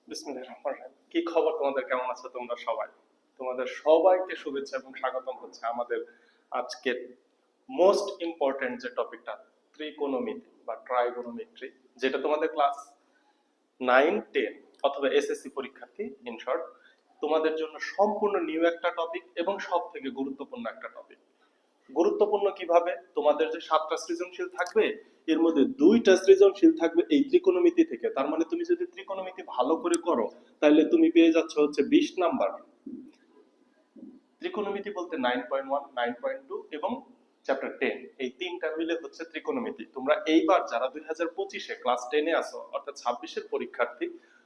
বিসমিল্লাহির রহমানির রহিম। কি খবর তোমাদের, কেমন আছো তোমরা সবাই? তোমাদের সবাইকে শুভেচ্ছা এবং স্বাগতম হচ্ছে আমাদের আজকের মোস্ট ইম্পর্টেন্ট যে টপিকটা, ত্রিকোণমিতি বা ট্রাইগোনোমেট্রি, যেটা তোমাদের ক্লাস 9, 10 অথবা এসএসসি পরীক্ষার্থী ইন শর্ট তোমাদের জন্য সম্পূর্ণ নিউ একটা টপিক এবং সব থেকে গুরুত্বপূর্ণ একটা টপিক। গুরুত্বপূর্ণ কিভাবে? তোমাদের যে 7টা সৃজনশীল থাকবে, এর মধ্যে 2টা সৃজনশীল থাকবে এই ত্রিকোণমিতি থেকে। তার মানে তুমি যদি ত্রিকোণমিতি ভালো করে করো তাহলে তুমি পেয়ে যাচ্ছ হচ্ছে 20 নাম্বার। ত্রিকোণমিতি বলতে 9.1, 9.2 এবং চ্যাপ্টার 10, এই তিনটা মিলে হচ্ছে ত্রিকোণমিতি। তোমরা এইবার যারা 2025-এ ক্লাস 10-এ আসো অর্থাৎ 26-এর পরীক্ষার্থী,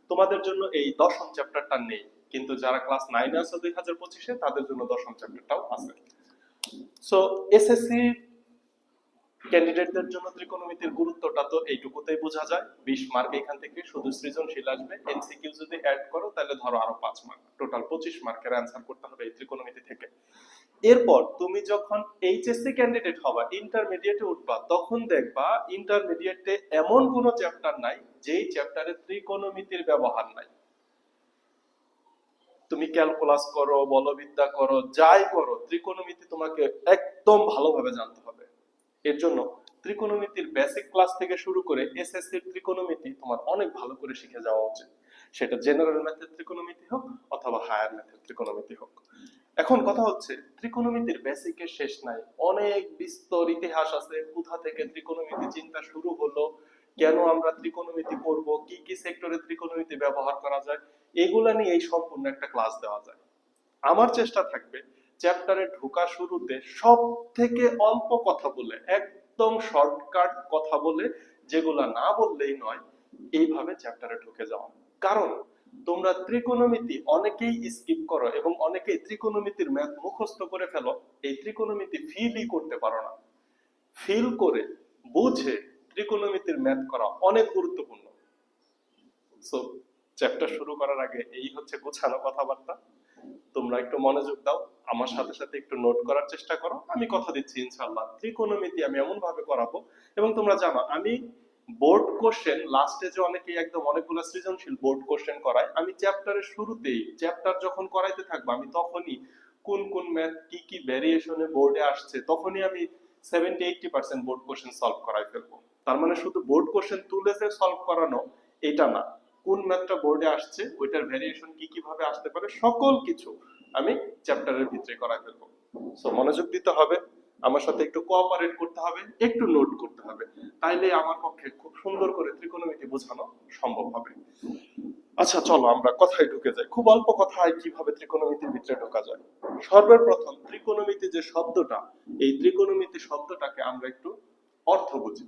তোমাদের জন্য এই দশম চ্যাপ্টারটা নেই, কিন্তু যারা ক্লাস 9-এ আসো 2025-এ তাদের জন্য দশম চ্যাপ্টারটাও আছে। সো এসএসসি ক্যান্ডিডেটদের জন্য ত্রিকোণমিতির গুরুত্বটা তো এইটুকুতেই বোঝা যায়। 20 মার্ক এখান থেকে শুধু সৃজনশীল আসবে, এমসিকিউ যদি অ্যাড করো তাহলে ধরো আরো 5 মার্ক, টোটাল 25 মার্কের অ্যান্সার করতে হবে এই ত্রিকোণমিতি থেকে। এরপর তুমি যখন এইচএসসি ক্যান্ডিডেট হবা, ইন্টারমিডিয়েটে উঠবা, তখন দেখবা ইন্টারমিডিয়েটে এমন কোনো চ্যাপ্টার নাই যেই চ্যাপ্টারে ত্রিকোণমিতির ব্যবহার নাই। তুমি ক্যালকুলাস করো, বলবিদ্যা করো, যাই করো, ত্রিকোণমিতি তোমাকে একদম ভালোভাবে জানতে হবে। এর জন্য ত্রিকোণমিতির বেসিক ক্লাস থেকে শুরু করে এসএসসির ত্রিকোণমিতি তোমার অনেক ভালো করে শিখে যাওয়া উচিত, সেটা জেনারেল ম্যাথের ত্রিকোণমিতি হোক অথবা হায়ার ম্যাথের ত্রিকোণমিতি হোক। এখন কথা হচ্ছে ত্রিকোণমিতির বেসিকের শেষ নাই, অনেক বিস্তর ইতিহাস আছে, কোথা থেকে ত্রিকোণমিতি চিন্তা শুরু হলো, কেন আমরা ত্রিকোণমিতি করব, কি কি সেক্টরে ত্রিকোণমিতি ব্যবহার করা যায়, এগুলা নিয়ে এই সম্পূর্ণ একটা ক্লাস দেওয়া যায়। আমার চেষ্টা থাকবে চ্যাপ্টারে ঢোকা শুরুতে সব থেকে অল্প কথা বলে, একদম শর্টকাট কথা বলে, যেগুলা না বললেই নয়, এইভাবে চ্যাপ্টারে ঢুকে যাওয়া। কারণ তোমরা ত্রিকোণমিতি অনেকেই স্কিপ করো এবং অনেকেই ত্রিকোণমিতির ম্যাথ মুখস্থ করে ফেলো, এই ত্রিকোণমিতি ফিলই করতে পারো না। ফিল করে বুঝে ত্রিকোণমিতির ম্যাথ করা অনেক গুরুত্বপূর্ণ। সো চ্যাপ্টার শুরু করার আগে এই হচ্ছে গোছানো কথাবার্তা। তোমরা একটু মনোযোগ দাও, আমার সাথে সাথে একটু নোট করার চেষ্টা করো। আমি কথা দিচ্ছি ইনশাআল্লাহ ত্রিকোণমিতি আমি এমন ভাবে করাবো। এবং তোমরা জানো আমি বোর্ড কোশ্চেন লাস্টে যে অনেকেই একদম অনেকগুলো সৃজনশীল বোর্ড কোশ্চেন করায়, আমি চ্যাপ্টারের শুরুতেই, চ্যাপ্টার যখন করাইতে থাকবো আমি তখনই কোন কোন ম্যাথ কি কি ভেরিয়েশনে বোর্ডে আসছে তখনই আমি 70-80% বোর্ড কোশ্চেন সলভ করাই ফেলবো। তার মানে শুধু বোর্ড কোশ্চেন তুলে যে সলভ করানো এটা না, কোন ম্যাথটা বোর্ডে আসছে, ওইটার ভেরিয়েশন কি কিভাবে আসতে পারে, সকল কিছু আমি চ্যাপ্টারের ভিতরে করাই ফেলবো। সো মনোযোগ দিতে হবে, আমার সাথে একটু কোঅপারেট করতে হবে, একটু নোট করতে হবে, তাইলে আমার পক্ষে খুব সুন্দর করে ত্রিকোণমিতি বোঝানো সম্ভব হবে। আচ্ছা চলো আমরা কথায় ঢুকে যাই। খুব অল্প কথায় কিভাবে ত্রিকোণমিতির ভিতরে ঢোকা যায়। সর্বপ্রথম ত্রিকোণমিতি যে শব্দটা, এই ত্রিকোণমিতি শব্দটাকে আমরা একটু অর্থ বুঝি।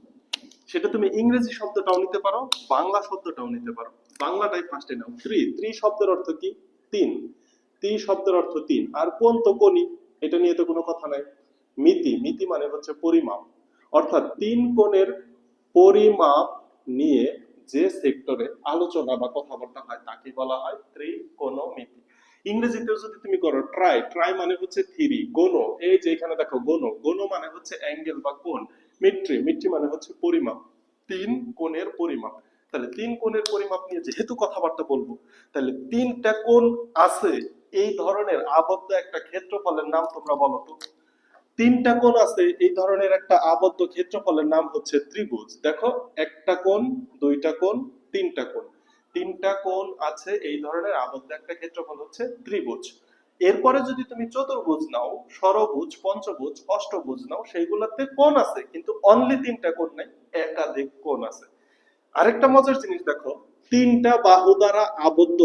সেটা তুমি ইংরেজি শব্দটাও নিতে পারো, বাংলা শব্দটাও নিতে পারো। বাংলাটাই ফার্স্টে নাও। ত্রি শব্দের অর্থ কি? তিন। ত্রি শব্দের অর্থ তিন। আর কোন তো কোনি, এটা নিয়ে তো কোনো কথা নাই। মিতি, মিতি মানে হচ্ছে পরিমাপ, অর্থাৎ তিন কোণের পরিমাপ নিয়ে যে সেক্টরে আলোচনা বা কথাবার্তা হয় তাকে বলা হয় ত্রিকোণমিতি। ইংরেজিতেও যদি তুমি করো ট্রাই, ট্রাই মানে হচ্ছে থ্রি। গোণ, এই যে এখানে দেখো গোণ, গোণ মানে হচ্ছে অ্যাঙ্গেল বা কোণ। মিট্রি, মিট্রি মানে হচ্ছে পরিমাপ, তিন কোণের পরিমাপ। তাহলে তিন কোণের পরিমাপ নিয়ে যেহেতু কথাবার্তা বলবো, তাহলে তিনটা কোণ আছে এই ধরনের আবদ্ধ একটা ক্ষেত্রফলের নাম তোমরা বলো তো। তিনটা কোণ আছে এই ধরনের একটা আবদ্ধ ক্ষেত্রফলের নাম হচ্ছে ত্রিভুজ। দেখো, একটা কোণ, দুইটা কোণ, তিনটা কোণ, তিনটা কোণ আছে এই ধরনের আবদ্ধ একটা ক্ষেত্রফল হচ্ছে ত্রিভুজ। এরপরে যদি তুমি চতুর্ভুজ নাও, ষড়ভুজ, পঞ্চভুজ, অষ্টভুজ নাও, সেইগুলোতে কোণ আছে কিন্তু অনলি তিনটা কোণ নাই, একাধিক কোণ আছে। আরেকটা মজার জিনিস দেখো, তিনটা বাহু দ্বারা আবদ্ধ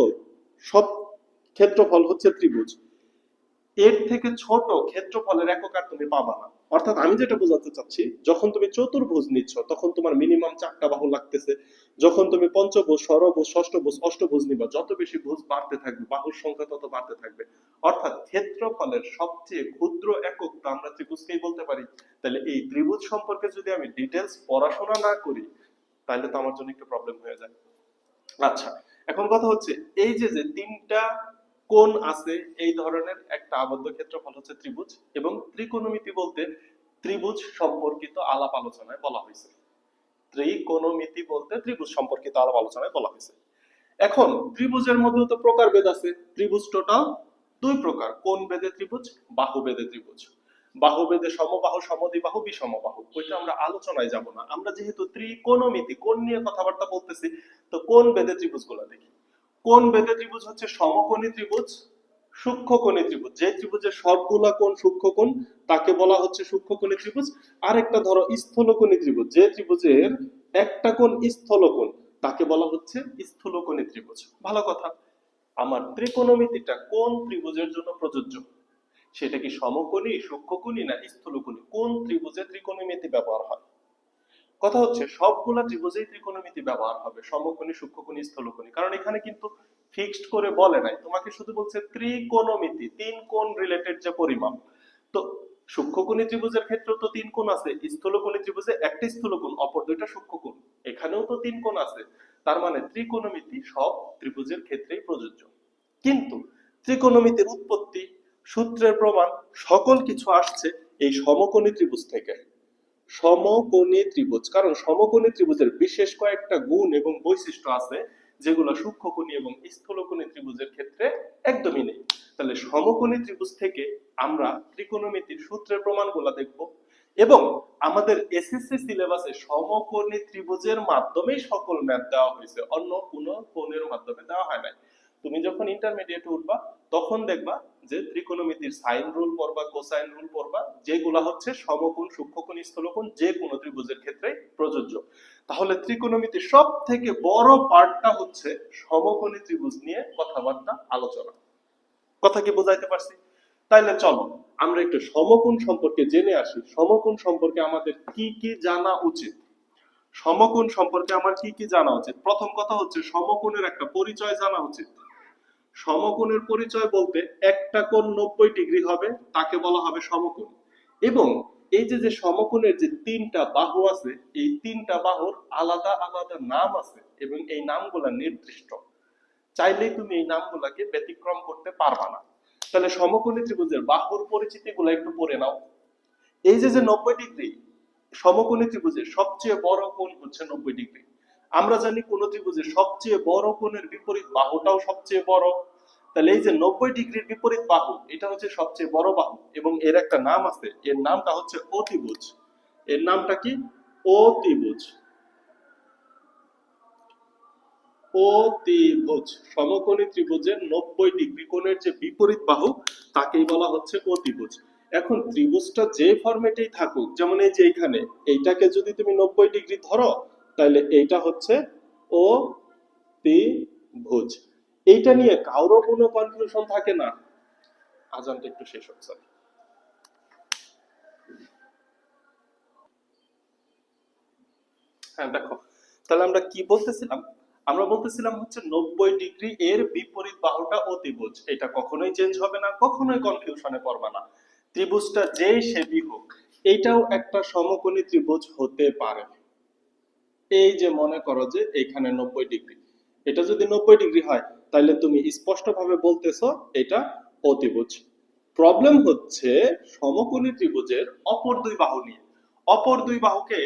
সব ক্ষেত্রফল হচ্ছে ত্রিভুজ। এর থেকে ছোট ক্ষেত্রফলের একক আর তুমি পাবা না। অর্থাৎ আমি যেটা বোঝাতে চাচ্ছি, যখন তুমি চতুর্ভুজ নিচ্ছ তখন তোমার মিনিমাম 4টা বাহু লাগতেছে, যখন তুমি পঞ্চভুজ, ষড়ভুজ, ষষ্ঠভুজ, অষ্টভুজ নিবা, যত বেশি ভুজ বাড়তে থাকবে বাহুর সংখ্যা তত বাড়তে থাকবে। অর্থাৎ ক্ষেত্রফলের সবচেয়ে ক্ষুদ্র একক তো আমরা ত্রিভুজকেই বলতে পারি। তাহলে এই ত্রিভুজ সম্পর্কে যদি আমি ডিটেলস পড়াশোনা না করি তাহলে তো আমার জন্য একটু প্রবলেম হয়ে যায়। আচ্ছা, এখন কথা হচ্ছে এই যে যে তিনটা কোণ আছে এই ধরনের একটা আবদ্ধ ক্ষেত্রফল হচ্ছে ত্রিভুজ, এবং ত্রিকোণমিতি বলতে ত্রিভুজ সম্পর্কিত আলাপ আলোচনায় বলা হয়েছে। ত্রিকোণমিতি বলতে ত্রিভুজ সম্পর্কিত আলাপ আলোচনায় বলা হয়েছে। এখন ত্রিভুজের মধ্যেও তো প্রকারভেদ আছে। ত্রিভুজ টোটাল দুই প্রকার, কোন বেদে ত্রিভুজ, বাহু বেদে ত্রিভুজ। বাহু বেদে সমবাহু, সমদ্বিবাহু, বিষমবাহু, ওইটা আমরা আলোচনায় যাব না। আমরা যেহেতু ত্রিকোণমিতি, কোণ নিয়ে কথাবার্তা বলতেছি, তো কোন বেদে ত্রিভুজ গুলা দেখি। কোন বেদে ত্রিভুজ হচ্ছে সমকোণী ত্রিভুজ, সূক্ষ্মকোণী ত্রিভুজ। যে ত্রিভুজের সবগুলা কোণ সূক্ষ্মকোণ তাকে বলা হচ্ছে সূক্ষ্মকোণী ত্রিভুজ। আরেকটা ধরো স্থূলকোণী ত্রিভুজ, যে ত্রিভুজের একটা কোণ স্থূলকোণ তাকে বলা হচ্ছে স্থূলকোণী ত্রিভুজ। ভালো কথা, আমার ত্রিকোণমিতিটা কোন ত্রিভুজের জন্য প্রযোজ্য? সেটা কি সমকোণী, সূক্ষ্মকোণী না স্থূলকোণী? কোন ত্রিভুজে ত্রিকোণমিতি ব্যবহার হয়? কথা হচ্ছে সবগুলা ত্রিভুজেই ত্রিকোণমিতি ব্যবহার হবে, সমকোণী, সূক্ষ্মকোণী, স্থূলকোণী। কারণ এখানে কিন্তু ফিক্সড করে বলে নাই, তোমাকে শুধু বলছে ত্রিকোণমিতি, তিন কোণ রিলেটেড যে পরিমাপ। তো সূক্ষ্মকোণী ত্রিভুজের ক্ষেত্রেও তো তিন কোণ আছে, স্থূলকোণী ত্রিভুজে একটা স্থূলকোণ, অপর দুইটা সূক্ষ্মকোণ, এখানেও তো তিন কোণ আছে। তার মানে ত্রিকোণমিতি সব ত্রিভুজের ক্ষেত্রেই প্রযোজ্য। কিন্তু ত্রিকোণমিতির উৎপত্তি, সূত্রের প্রমাণ, সকল কিছু আসছে এই সমকোণী ত্রিভুজ থেকে। সমকোণী ত্রিভুজ, কারণ সমকোণী ত্রিভুজের বিশেষ কয়েকটা গুণ এবং বৈশিষ্ট্য আছে যেগুলো সূক্ষ্মকোণী এবং স্থূলকোণী ত্রিভুজের ক্ষেত্রে একদমই নেই। তাহলে সমকোণী ত্রিভুজ থেকে আমরা ত্রিকোণমিতির সূত্রের প্রমাণগুলো দেখব, এবং আমাদের এসএসসি সিলেবাসে সমকোণী ত্রিভুজের মাধ্যমেই সকল ম্যাথ দেওয়া হয়েছে, অন্য কোনো কোণের মাধ্যমে দেওয়া হয় নাই। তুমি যখন ইন্টারমিডিয়েটে উঠবা তখন দেখবা যে ত্রিকোণমিতির সাইন রুল পড়বা, কোসাইন রুল পড়বা, যেগুলা হচ্ছে সমকোণ, সূক্ষ্মকোণ, স্থূলকোণ যে কোনো ত্রিভুজের ক্ষেত্রে প্রযোজ্য। তাহলে ত্রিকোণমিতির সব থেকে বড় পার্টটা হচ্ছে সমকোণী ত্রিভুজ নিয়ে কথাবার্তা আলোচনা। কথা কি বোঝাইতে পারছি? তাইলে চলো আমরা একটু সমকোণ সম্পর্কে জেনে আসি। সমকোণ সম্পর্কে আমাদের কি কি জানা উচিত? সমকোণ সম্পর্কে আমার কি কি জানা উচিত? প্রথম কথা হচ্ছে সমকোণের একটা পরিচয় জানা উচিত। সমকোণের পরিচয় বলতে একটা কোণ 90 ডিগ্রি হবে তাকে বলা হবে সমকোণ। এবং এই যে যে সমকোণের যে তিনটা বাহু আছে, এই তিনটা বাহুর আলাদা আলাদা নাম আছে এবং এই নামগুলা নির্দিষ্ট। চাইলেই তুমি এই নামগুলাকে ব্যতিক্রম করতে পারবা না। তাহলে সমকোণী ত্রিভুজের বাহুর পরিচিতিগুলো একটু পড়ে নাও। এই যে যে 90 ডিগ্রি, সমকোণী ত্রিভুজের সবচেয়ে বড় কোণ হচ্ছে 90 ডিগ্রি। আমরা জানি কোন ত্রিভুজের সবচেয়ে বড় কোণের বিপরীত বাহুটাও সবচেয়ে বড়। তাহলে এই যে 90 ডিগ্রির বিপরীত বাহু, এটা হচ্ছে সবচেয়ে বড় বাহু এবং এর একটা নাম আছে, এর নামটা হচ্ছে অতিভুজ। এর নামটা কি? অতিভুজ। অতিভুজ, সমকোণী ত্রিভুজের 90 ডিগ্রি কোণের যে বিপরীত বাহু তাকেই বলা হচ্ছে অতিভুজ। এখন ত্রিভুজটা যে ফরম্যাটেই থাকুক, যেমন এই যে এখানে এইটাকে যদি তুমি 90 ডিগ্রি ধরো, তাহলে এইটা হচ্ছে অতিভুজ। এইটা নিয়ে কারো কোনো কনফিউশন থাকে না। আজানটা একটু শেষ হচ্ছে। হ্যাঁ দেখো, তাহলে আমরা কি বলতেছিলাম? আমরা বলতেছিলাম হচ্ছে 90 ডিগ্রি এর বিপরীত বাহুটা অতিভুজ। এটা কখনোই চেঞ্জ হবে না, কখনোই কনফিউশনে পড়বা না। ত্রিভুজটা যেই শেপই হোক, এইটাও একটা সমকোণী ত্রিভুজ হতে পারে। এই যে মনে করো যে এখানে 90 ডিগ্রি, এটা যদি 90 ডিগ্রি হয় তাহলে তুমি স্পষ্টভাবে বলতেছো এটা অতিভুজ। প্রবলেম হচ্ছে সমকোণী ত্রিভুজের অপর দুই বাহু নিয়ে। অপর দুই বাহুকে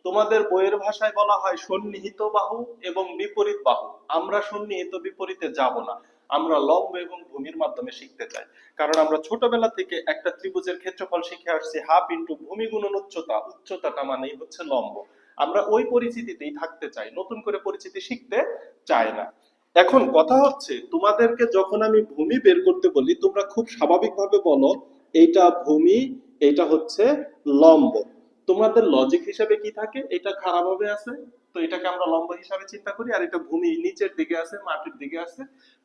তোমাদের বইয়ের ভাষায় বলা হয় সন্নিহিত বাহু এবং বিপরীত বাহু। আমরা সন্নিহিত বিপরীতে যাব না, আমরা লম্ব এবং ভূমির মাধ্যমে শিখতে চাই। কারণ আমরা ছোটবেলা থেকে একটা ত্রিভুজের ক্ষেত্রফল শিখে আসছি হাফ ইন্টু ভূমি গুণন উচ্চতা, উচ্চতাটা মানেই হচ্ছে লম্ব। আমরা ওই পরিচিতিতেই থাকতে চাই, নতুন করে পরিচিতি শিখতে চাই না। এখন কথা হচ্ছে তোমাদেরকে যখন আমি ভূমি বের করতে বলি, তোমরা খুব স্বাভাবিকভাবে বলো এইটা ভূমি, এইটা হচ্ছে লম্ব। তোমাদের লজিক হিসাবে কি থাকে? এটা খারাপ ভাবে আছে, তো এটাকে আমরা লম্ব হিসাবে চিন্তা করি, আর এটা ভূমি নিচের দিকে আছে, মাটির দিকে আছে,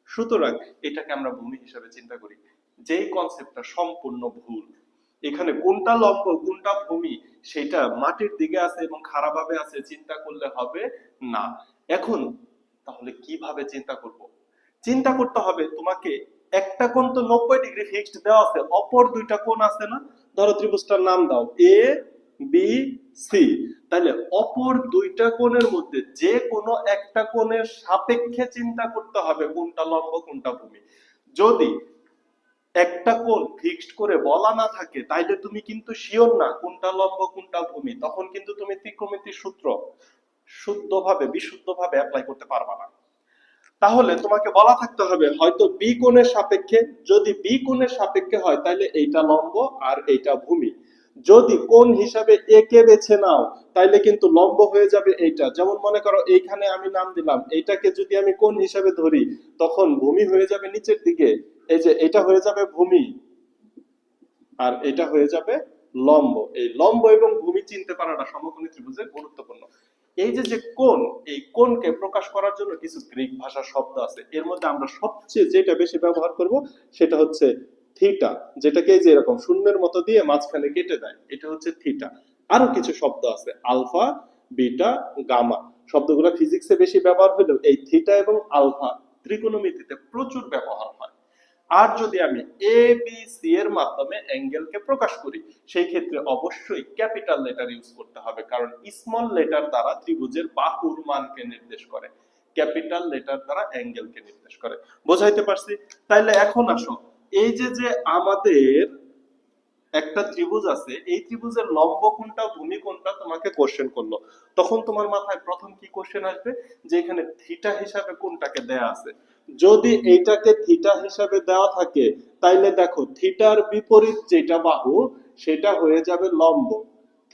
সুতরাং এটাকে আমরা ভূমি হিসাবে চিন্তা করি। যেই কনসেপ্টটা সম্পূর্ণ ভুল। এখানে কোনটা লম্ব কোনটা ভূমি সেটা মাটির দিকে আছে এবং খারাপ ভাবে আছে চিন্তা করলে হবে না। এখন তাহলে কিভাবে চিন্তা করব? চিন্তা করতে হবে তোমাকে, একটা কোণ তো 90 ডিগ্রি ফিক্সড দেওয়া আছে, অপর দুইটা কোণ আছে না? ধরো ত্রিভুজটার নাম দাও এ বি সি। তাহলে অপর দুইটা কোণের মধ্যে যে কোনো একটা কোণের সাপেক্ষে চিন্তা করতে হবে কোনটা লম্ব কোনটা ভূমি। যদি একটা কোণ ফিক্সড করে বলা না থাকে তাইলে তুমি কিন্তু শিওর না কোনটা লম্ব কোনটা ভূমি, তখন কিন্তু তুমি ত্রিকোণমিতির সূত্র শুদ্ধভাবে বিশুদ্ধভাবে অ্যাপ্লাই করতে পারবা না। তাহলে তোমাকে বলা থাকতে হবে হয়তো বি কোণের সাপেক্ষে, যদি বি কোণের সাপেক্ষে হয় তাহলে এইটা লম্ব আর এইটা ভূমি। যদি কোণ হিসাবে এ কে বেছে নাও তাইলে কিন্তু লম্ব হয়ে যাবে এইটা। যেমন মনে করো এইখানে আমি নাম দিলাম, এইটাকে যদি আমি কোণ হিসাবে ধরি তখন ভূমি হয়ে যাবে নিচের দিকে, এই যে এটা হয়ে যাবে ভূমি আর এটা হয়ে যাবে লম্ব। এই লম্ব এবং ভূমি চিনতে পারাটা সমকোণী ত্রিভুজের গুরুত্বপূর্ণ। এই যে যে কোণ, এই কোণকে প্রকাশ করার জন্য কিছু গ্রিক ভাষার শব্দ আছে, এর মধ্যে আমরা সবচেয়ে যেটা বেশি ব্যবহার করব সেটা হচ্ছে থিটা, যেটাকে এই যে এরকম শূন্যের মতো দিয়ে মাঝখানে কেটে দেয়, এটা হচ্ছে থিটা। আরো কিছু শব্দ আছে আলফা, বিটা, গামা। শব্দগুলো ফিজিক্সে বেশি ব্যবহার হলেও এই থিটা এবং আলফা ত্রিকোণমিতিতে প্রচুর ব্যবহার হয়। আর যদি আমি এ বি সি এর মাধ্যমে অ্যাঙ্গেলকে প্রকাশ করি সেই ক্ষেত্রে অবশ্যই ক্যাপিটাল লেটার ইউজ করতে হবে, কারণ স্মল লেটার দ্বারা ত্রিভুজের বাহুর মানকে নির্দেশ করে, ক্যাপিটাল লেটার দ্বারা অ্যাঙ্গেলকে নির্দেশ করে। বোঝাইতে পারছি? তাইলে এখন আসো, এই যে যে আমাদের একটা ত্রিভুজ আছে, এই ত্রিভুজের লম্ব কোনটা ভূমি কোনটা তোমাকে কোশ্চেন করলো, তখন তোমার মাথায় প্রথম কি কোশ্চেন আসবে যে এখানে থিটা হিসাবে কোনটাকে দেয়া আছে। যদি এইটাকে থিটা হিসাবে দেওয়া থাকে তাইলে দেখো থিটার বিপরীত যেটা বাহু সেটা হয়ে যাবে লম্ব,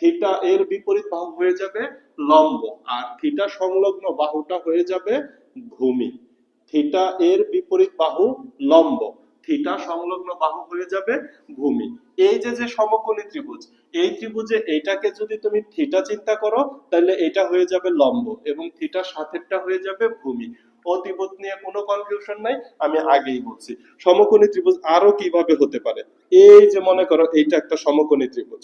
থিটা এর বিপরীত বাহু হয়ে যাবে লম্ব, আর থিটা সংলগ্ন বাহুটা হয়ে যাবে ভূমি। থিটা এর বিপরীত বাহু লম্ব, থিটা সংলগ্ন বাহু হয়ে যাবে ভূমি। এই যে যে সমকোণী ত্রিভুজ, এই ত্রিভুজে এইটাকে যদি তুমি থিটা চিন্তা করো তাহলে এটা হয়ে যাবে লম্ব এবং থিটার সাথেরটা হয়ে যাবে ভূমি। অতিভুজ নিয়ে কোনো কনফিউশন নাই, আমি আগেই বলছি। সমকোণী ত্রিভুজ আরো কিভাবে হতে পারে, এই যে মনে করো এইটা একটা সমকোণী ত্রিভুজ,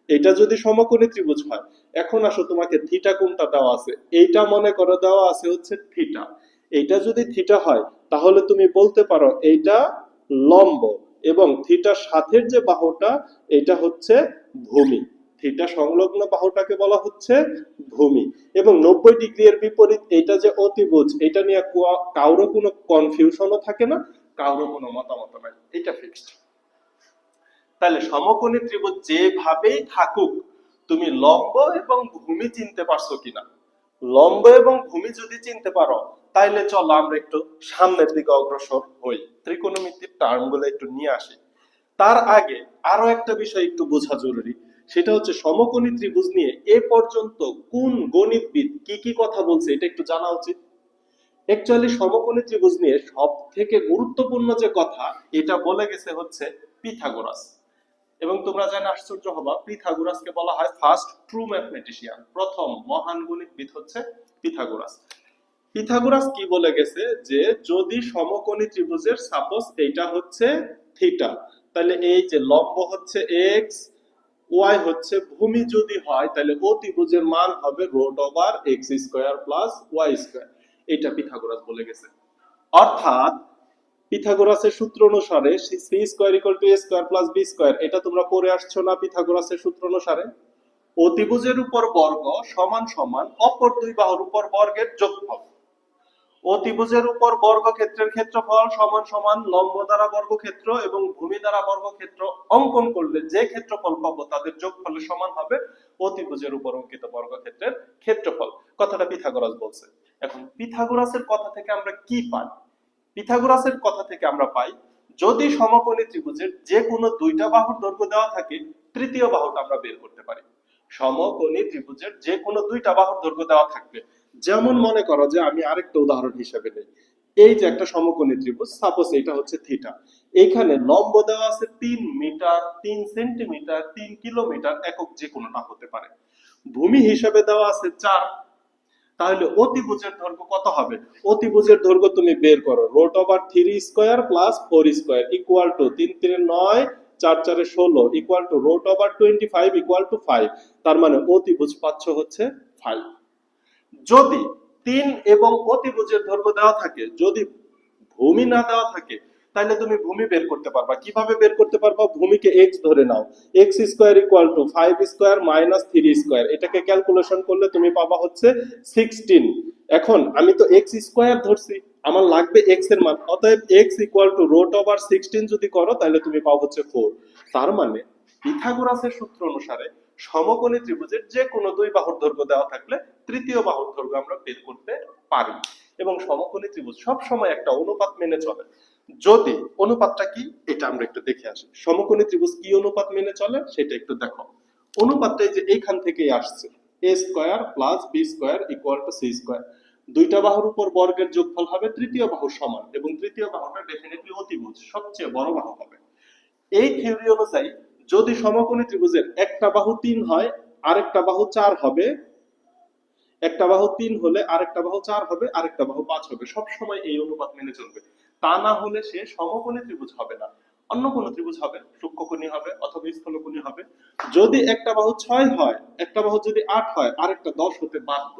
এটা যদি সমকোণী ত্রিভুজ হয়, এখন আসো তোমাকে থিটা কোনটা দেওয়া আছে, এইটা মনে করো দেওয়া আছে হচ্ছে থিটা। এইটা যদি থিটা হয় তাহলে তুমি বলতে পারো এইটা লম্ব এবং থিটার সাথের যে বাহুটা এটা হচ্ছে ভূমি, থিটা সংলগ্ন বাহুটাকে বলা হচ্ছে ভূমি। এবং 90 ডিগ্রি এর বিপরীত এটা যে অতিভুজ, এটা নিয়ে কারো কোনো কনফিউশনও থাকে না, কারো কোনো মতামত নাই, এটা ফিক্সড। তাহলে সমকোণী ত্রিভুজ যেভাবেই থাকুক তুমি লম্ব এবং ভূমি চিনতে পারছো কিনা, লম্ব এবং ভূমি যদি চিনতে পারো তাইলে চলো আমরা একটু সামনের দিকে অগ্রসর হই, ত্রিকোণমিতির টার্মগুলো একটু নিয়ে আসি। তার আগে আরো একটা বিষয় একটু বোঝা জরুরি, সেটা হচ্ছে সমকোণী ত্রিভুজ নিয়ে এ পর্যন্ত কোন গণিতবিদ কি কি কথা বলছে এটা একটু জানা উচিত। অ্যাকচুয়ালি সমকোণী ত্রিভুজ নিয়ে সব থেকে গুরুত্বপূর্ণ যে কথা এটা বলে গেছে হচ্ছে পিথাগোরাস। এবং তোমরা জানো আশ্চর্য হবা, পিথাগোরাসকে বলা হয় ফার্স্ট ট্রু ম্যাথমেটিশিয়ান, প্রথম মহান গণিতবিদ হচ্ছে পিথাগোরাস। পিথাগোরাস কি বলে গেছে যে যদি সমকোণী ত্রিভুজের সাপোজ এইটা হচ্ছে থিটা, তাহলে এই যে লম্ব হচ্ছে এক্স, ওয়াই হচ্ছে ভূমি যদি হয় তাহলে অতিভুজের মান হবে √x² প্লাস y²। এটা পিথাগোরাস বলে গেছে। অর্থাৎ পিথাগোরাসের সূত্র অনুসারে c² = a² + b², এটা তোমরা পড়ে আসছো না পিথাগোরাসের সূত্র অনুসারে? অতিভুজের উপর বর্গ সমান সমান অপর দুই বাহুর উপর বর্গের যোগফল। অতিভুজের উপর বর্গক্ষেত্রের ক্ষেত্রফল সমান সমান লম্ব দ্বারা বর্গক্ষেত্র এবং ভূমি দ্বারা বর্গক্ষেত্র অঙ্কন করলে যে ক্ষেত্রফল পাবো তাদের যোগফলের সমান হবে অতিভুজের উপর অঙ্কিত বর্গক্ষেত্রের ক্ষেত্রফল। কথাটা পিথাগোরাস বলছে। এখন পিথাগোরাসের কথা থেকে আমরা কি পাই? পিথাগোরাসের কথা থেকে আমরা পাই যদি সমকোণী ত্রিভুজের যে কোনো দুইটা বাহুর দৈর্ঘ্য দেওয়া থাকে তৃতীয় বাহুটা আমরা বের করতে পারি। সমকোণী ত্রিভুজের যে কোনো দুইটা বাহুর দৈর্ঘ্য দেওয়া থাকবে, যেমন মনে করো যে আমি আরেকটা উদাহরণ হিসেবে নেই, এই যে একটা সমকোণী ত্রিভুজ, সাপোজ এটা হচ্ছে থিটা, এইখানে লম্ব দেওয়া আছে 3 মিটার, 3 সেন্টিমিটার, 3 কিলোমিটার, একক যে কোনোটা হতে পারে। ভূমি হিসেবে দেওয়া আছে 4, তাহলে অতিভুজের দৈর্ঘ্য কত হবে? অতিভুজের দৈর্ঘ্য তুমি বের করো, √3² plus 4² equal to 3 3 9, 4 4 16 equal to √25 equal to 5। তার মানে অতিভুজ পাচ্ছ হচ্ছে 5। যদি 3 এবং অতিভুজের দৈর্ঘ্য দেওয়া থাকে, যদি ভূমি না দেওয়া থাকে তাহলে তুমি ভূমি বের করতে পারবা। কিভাবে বের করতে পারবা? ভূমিকে x ধরে নাও, x² = 5² - 3², এটাকে ক্যালকুলেশন করলে তুমি পাবা হচ্ছে 16। এখন আমি তো x² ধরছি, আমার লাগবে x এর মান, অতএব x = √16 যদি করো তাহলে তুমি পাও হচ্ছে 4। তার মানে পিথাগোরাসের সূত্র অনুসারে সমকোণী ত্রিভুজের যে কোনো দুই বাহুর দৈর্ঘ্য দেওয়া থাকলে তৃতীয় বাহুর দৈর্ঘ্য আমরা বের করতে পারি। এবং সমকোণী ত্রিভুজ সব সময় একটা অনুপাত মেনে চলে। যদি অনুপাতটা কি এটা আমরা একটু দেখে আসি। সমকোণী ত্রিভুজ কি অনুপাত মেনে চলে সেটা একটু দেখো। অনুপাতটা এই যে এইখান থেকেই আসছে, a square plus b square equal two c square. দুইটা বাহুর উপর বর্গের যোগফল হবে তৃতীয় বাহুর সমান, এবং তৃতীয় বাহুটা ডেফিনেটলি অতিভুজ, সবচেয়ে বড় বাহু হবে। এই থিওরি অনুযায়ী যদি সমকোণী ত্রিভুজের একটা বাহু 3 হয়, আরেকটা বাহু 4 হবে, একটা বাহু 3 হলে আরেকটা বাহু 4 হবে, আরেকটা বাহু 5 হবে, সব সময় এই অনুপাত মেনে চলবে। তা না হলে সে সমকোণী ত্রিভুজ হবে না, অন্য কোনো ত্রিভুজ হবে, সূক্ষ্মকোণী হবে অথবা স্থূলকোণী হবে। যদি একটা বাহু 6 হয়, একটা বাহু যদি 8 হয়, আরেকটা 10 হতে বাধ্য।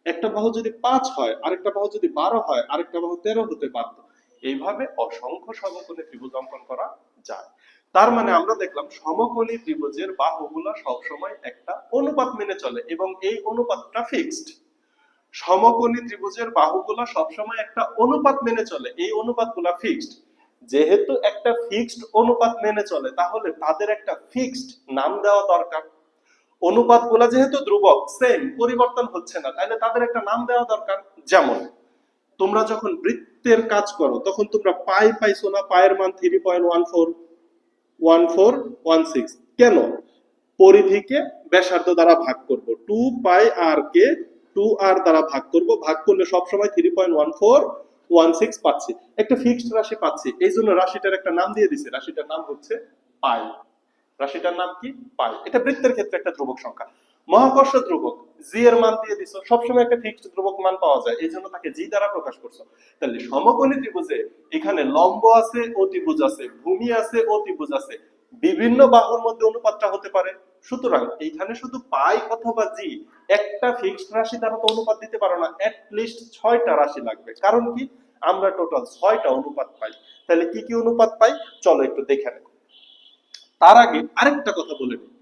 একটা বাহু যদি 5 হয়, আরেকটা বাহু যদি 12 হয়, আরেকটা বাহু 13 হতে বাধ্য। এইভাবে অসংখ্য সমকোণী ত্রিভুজ অঙ্কন করা যায়। তার মানে আমরা দেখলাম সমকোণী ত্রিভুজের বাহুগুলো সবসময় একটা অনুপাত মেনে চলে, এবং এই অনুপাতটা ফিক্সড। সমকোণী ত্রিভুজের বাহুগুলো সবসময় একটা অনুপাত মেনে চলে, এই অনুপাতগুলো ফিক্সড। যেহেতু একটা ফিক্সড অনুপাত মেনে চলে, তাহলে তাদের একটা ফিক্সড নাম দেওয়া দরকার। অনুপাতগুলো যেহেতু ধ্রুবক, সেম, পরিবর্তন হচ্ছে না, তাহলে তাদের একটা নাম দেওয়া দরকার। যেমন তোমরা যখন বৃত্তের কাজ করো তখন তোমরা পাই পাইছো না, পায়ের মান 3.141416। কেন? পরিধিকে ব্যাসার্ধ দ্বারা ভাগ করব, 2 পাই আর কে 2r দ্বারা ভাগ করব, ভাগ করলে সবসময় 3.1416 পাচ্ছি, একটা ফিক্সড রাশি পাচ্ছি। এই জন্য রাশিটার একটা নাম দিয়ে দিছে, রাশিটার নাম হচ্ছে পাই। রাশিটার নাম কি? পাই। এটা বৃত্তের ক্ষেত্রে একটা ধ্রুবক সংখ্যা। মহাকর্ষ ধ্রুবক জি এর মান দিয়ে দিছো, সবসময় একটা ফিক্সড ধ্রুবক মান পাওয়া যায়, এই জন্য তাকে জি দ্বারা প্রকাশ করছো। তাহলে সমকোণী ত্রিভুজে এখানে লম্ব আছে, অতিভুজ আছে, ভূমি আছে, অতিভুজ আছে, বিভিন্ন বাহুর মধ্যে অনুপাতটা হতে পারে। সুতরাং এইখানে শুধু পাই অথবা জি একটা ফিক্সড রাশি দ্বারা তো অনুপাত দিতে পারো না, এট লিস্ট 6টা রাশি লাগবে। কারণ কি? আমরা টোটাল 6টা অনুপাত পাই। তাহলে কি কি অনুপাত পাই চলো একটু দেখে নেব। তার আগে আরেকটা কথা বলে নিই।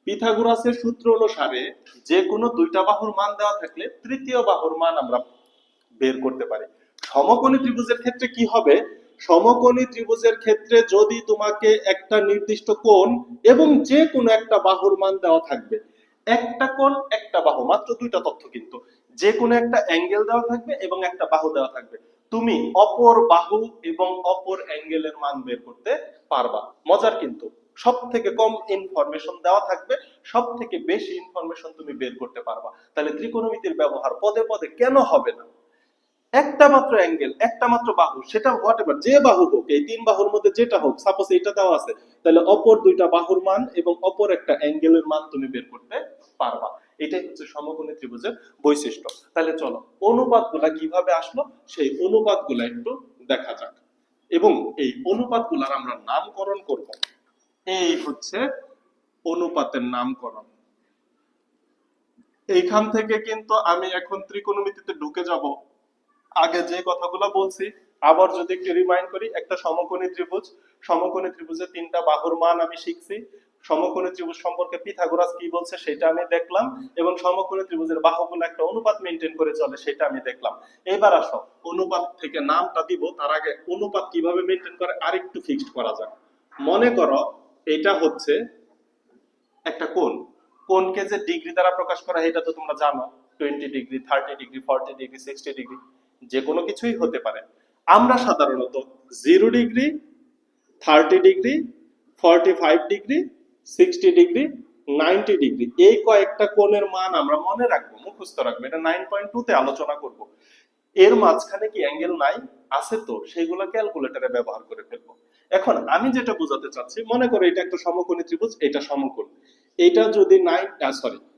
পিথাগোরাসের সূত্র অনুসারে যে কোনো দুইটা বাহুর মান দেওয়া থাকলে তৃতীয় বাহুর মান আমরা বের করতে পারি। সমকোণী ত্রিভুজের ক্ষেত্রে কি হবে? সমকোণী ত্রিভুজের ক্ষেত্রে যদি তোমাকে একটা নির্দিষ্ট কোণ এবং যে কোনো একটা বাহুর মান দেওয়া থাকবে, একটা কোণ একটা বাহু, মাত্র দুইটা তথ্য কিন্তু, যে কোনো একটা অ্যাঙ্গেল দেওয়া থাকবে এবং একটা বাহু দেওয়া থাকবে, তুমি অপর বাহু এবং অপর অ্যাঙ্গেলের মান বের করতে পারবা। মজার কিন্তু, সব থেকে কম ইনফরমেশন দেওয়া থাকবে, সব থেকে বেশি ইনফরমেশন তুমি বের করতে পারবা। তাহলে ত্রিকোণমিতির ব্যবহার পদে পদে কেন হবে না? একটা মাত্র অ্যাঙ্গেল, একটা মাত্র বাহু, সেটা হোয়াটএভার যে বাহু হোক, এই তিন বাহুর মধ্যে যেটা হোক, সাপোজ এটা দেওয়া আছে, তাহলে অপর দুইটা বাহুর মান এবং অপর একটা অ্যাঙ্গেলের মান তুমি বের করতে পারবা। এটাই হচ্ছে সমকোণী ত্রিভুজের বৈশিষ্ট্য। তাহলে চলো অনুপাতগুলা কিভাবে আসলো সেই অনুপাতগুলা একটু দেখা যাক, এবং এই অনুপাতগুলার আমরা নামকরণ করব। এই হচ্ছে অনুপাতের নামকরণ। এইখান থেকে কিন্তু আমি এখন ত্রিকোণমিতিতে ঢুকে যাব। আগে যে কথাগুলো বলছি আবার যদি একটু রিমাইন্ড করি, একটা সমকোণী ত্রিভুজ, সমকোণী ত্রিভুজের তিনটা বাহুর মান আমি শিখছি, সমকোণী ত্রিভুজ সম্পর্কে পিথাগোরাস কি বলছে সেটা আমি দেখলাম, এবং সমকোণী ত্রিভুজের বাহুগুলো একটা অনুপাত মেনটেন করে চলে সেটা আমি দেখলাম। এবার আসো অনুপাত থেকে নামটা দিব, তার আগে অনুপাত কিভাবে মেনটেন করে আরেকটু ফিক্সড করা যাক। মনে করো এটা হচ্ছে একটা কোণ, কোণকে যে ডিগ্রি দ্বারা প্রকাশ করা হয় এটা তো তোমরা জানো, 20 ডিগ্রি, 30 ডিগ্রি, 40 ডিগ্রি, 60 ডিগ্রি, যে কোনো কিছুই হতে পারে। আমরা সাধারণত 0 degree, 30 degree, 45 degree, 60 degree, 90 degree, এই কয়েকটা কোণের মান আমরা মনে রাখবো, মুখস্থ রাখবো। এটা 9.2 তে আলোচনা করব। এর মাঝখানে কি অ্যাঙ্গেল নাই? আছে তো, সেগুলো ক্যালকুলেটরে ব্যবহার করে ফেলবো। এখন আমি যেটা বোঝাতে চাচ্ছি, মনে করো এটা একটা সমকোণী ত্রিভুজ, এটা সমকোণ, এটা যদি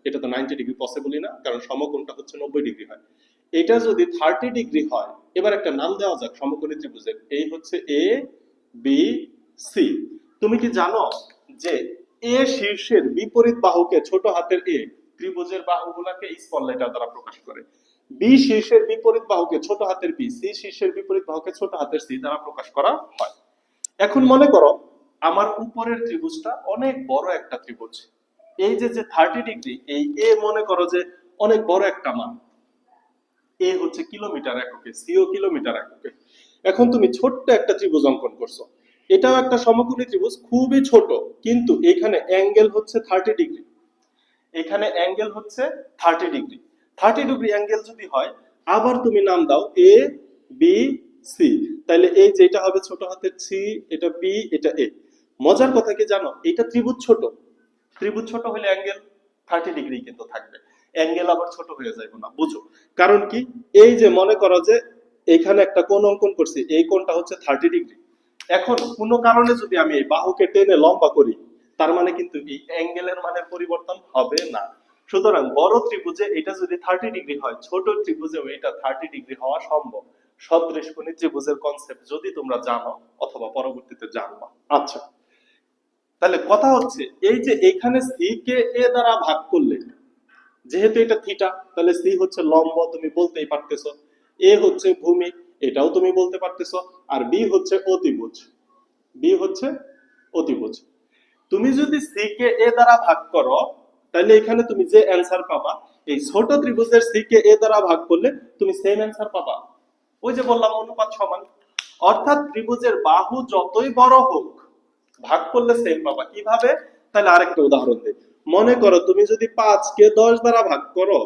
এটা তো 90 ডিগ্রি পসিবলই না, কারণ সমকোণটা হচ্ছে 90 ডিগ্রি হয়। এটা যদি 30 ডিগ্রি হয়, এবার একটা নাম দেওয়া যাক সমকোণী ত্রিভুজের, এই হচ্ছে এ বি সি। তুমি কি জানো যে এ শীর্ষের বিপরীত বাহুকে ছোট হাতের এ, ত্রিভুজের বাহুগুলোকে স্মল লেটার দ্বারা প্রকাশ করে, বি শীর্ষের বিপরীত বাহুকে ছোট হাতের বি, সি শীর্ষের বিপরীত বাহুকে ছোট হাতের সি দ্বারা প্রকাশ করা হয়। এখন মনে করো আমার উপরের ত্রিভুজটা অনেক বড় একটা ত্রিভুজ, এই যে 30 ডিগ্রি, এই এ মনে করো যে অনেক বড় একটা মান, এ হচ্ছে কিলোমিটার এককে, সিও কিলোমিটার এককে। এখন তুমি ছোট্ট একটা ত্রিভুজ অঙ্কন করছো, এটাও একটা সমকোণী ত্রিভুজ, খুবই ছোট, কিন্তু এখানে অ্যাঙ্গেল হচ্ছে 30 ডিগ্রি। এখানে অ্যাঙ্গেল হচ্ছে 30 ডিগ্রি। 30 ডিগ্রি অ্যাঙ্গেল যদি হয়, আবার তুমি নাম দাও এ বি সি, তাহলে এই যেটা হবে ছোট হাতের সি, এটা বি, এটা এ। মজার কথা কি জানো, এটা ত্রিভুজ ছোট, ত্রিভুজ ছোট হলে অ্যাঙ্গেল 30 ডিগ্রি কিন্তু থাকবে, অ্যাঙ্গেল আবার ছোট হয়ে যাবে না। বুঝো কারণ কি, এই যে মনে করো যে এখানে একটা কোণ অঙ্কন করছি, এই কোণটা হচ্ছে 30 ডিগ্রি। এখন কোনো কারণে যদি আমি এই বাহুকে টেনে লম্বা করি, তার মানে কিন্তু এই অ্যাঙ্গেলের মানের পরিবর্তন হবে না। সুতরাং বড় ত্রিভুজে এটা যদি 30 ডিগ্রি হয়, ছোট ত্রিভুজেও এটা 30 ডিগ্রি হওয়া সম্ভব। সদৃশকোণী ত্রিভুজের কনসেপ্ট যদি তোমরা জানো অথবা পরবর্তীতে জানবা। আচ্ছা, তাহলে কথা হচ্ছে এই যে এখানে সি কে এ দ্বারা ভাগ করলে, যেহেতু এটা থিটা, তাহলে সি হচ্ছে লম্ব, তুমি বলতেই পারতেছো। এ হচ্ছে ভূমি, এটাও তুমি বলতে পারতেছো। আর বি হচ্ছে অতিভুজ, বি হচ্ছে অতিভুজ। তুমি যদি সি কে এ দ্বারা ভাগ করো, তাহলে এখানে তুমি যে অ্যান্সার পাবা, এই ছোট ত্রিভুজের সি কে এ দ্বারা ভাগ করলে তুমি সেম অ্যান্সার পাবা। ওই যে বললাম অনুপাত সমান, অর্থাৎ ত্রিভুজের বাহু যতই বড় হোক, ভাগ করলে সেম পাবা। কিভাবে? তাহলে আরেকটা উদাহরণ দিই। মনে করো তুমি যদি 5 কে 10 দ্বারা ভাগ করো,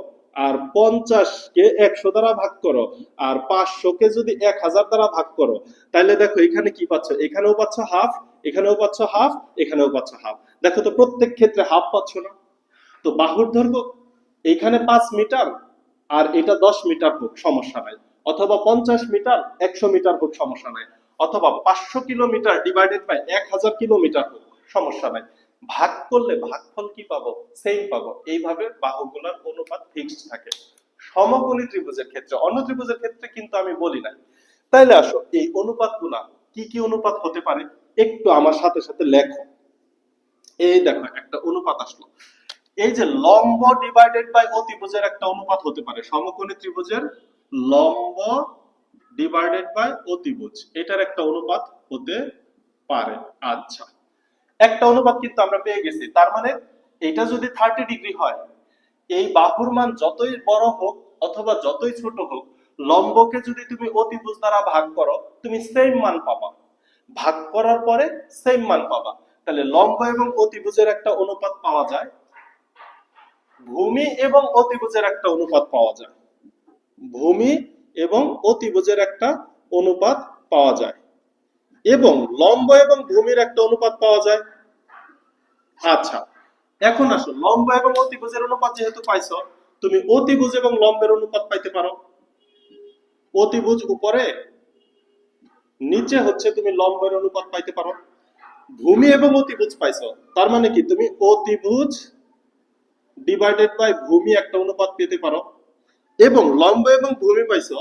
আর 50 কে 100 দ্বারা ভাগ করো, আর 500 কে যদি 1000 দ্বারা ভাগ করো, তাহলে দেখো এখানে কি পাচ্ছ, এখানেও পাচ্ছ হাফ, এখানেও পাচ্ছ হাফ, এখানেও পাচ্ছ হাফ। দেখো তো প্রত্যেক ক্ষেত্রে হাফ পাচ্ছ না? তো বাহুর দৈর্ঘ্য এখানে 5 মিটার আর এটা 10 মিটার হোক সমস্যা নাই, অথবা 50 মিটার 100 মিটার হোক সমস্যা নাই, অথবা 500 কিলোমিটার ডিভাইডেড বাই 1000 কিলোমিটার হোক সমস্যা নাই। ভাগ করলে ভাগফল কি পাবো? সেম পাবো। এইভাবে বাহুগুলোর অনুপাত ফিক্সড থাকে সমকোণী ত্রিভুজের ক্ষেত্রে। অন্য ত্রিভুজের ক্ষেত্রে কিন্তু আমি বলি নাই। তাইলে আসো এই অনুপাতগুলা কি কি অনুপাত হতে পারে একটু আমার সাথে সাথে লেখো। এই দেখো একটা অনুপাত আসলো, এই যে লম্ব ডিভাইডেড বাই অতিভুজের একটা অনুপাত হতে পারে, সমকোণী ত্রিভুজের লম্ব ডিভাইডেড বাই অতিভুজ, এটার একটা অনুপাত হতে পারে। আচ্ছা, একটা অনুপাত কিন্তু আমরা পেয়ে গেছি। তার মানে এটা যদি 30 ডিগ্রি হয়, এই বাহুর মান যতই বড় হোক অথবা যতই ছোট হোক, লম্বকে যদি তুমি অতিভুজ দ্বারা ভাগ করো, তুমি সেম মান পাবা। ভাগ করার পরে সেম মান পাবা। তাহলে লম্ব এবং অতিভুজের একটা অনুপাত পাওয়া যায়, ভূমি এবং অতিভুজের একটা অনুপাত পাওয়া যায়, ভূমি এবং অতিভুজের একটা অনুপাত পাওয়া যায়, এবং লম্ব এবং ভূমির একটা অনুপাত পাওয়া যায়। আচ্ছা, এখন আসো লম্ব এবং অতিভুজের অনুপাত যেহেতু পাইছো, তুমি অতিভুজ এবং লম্বের অনুপাত পাইতে পারো। অতিভুজ উপরে, নিচে হচ্ছে তুমি লম্বের অনুপাত পাইতে পারো। ভূমি এবং অতিভুজ পাইছো, তার মানে কি তুমি অতিভুজ ডিভাইডেড বাই ভূমি একটা অনুপাত পেতে পারো, এবং লম্ব এবং ভূমি পাইছো,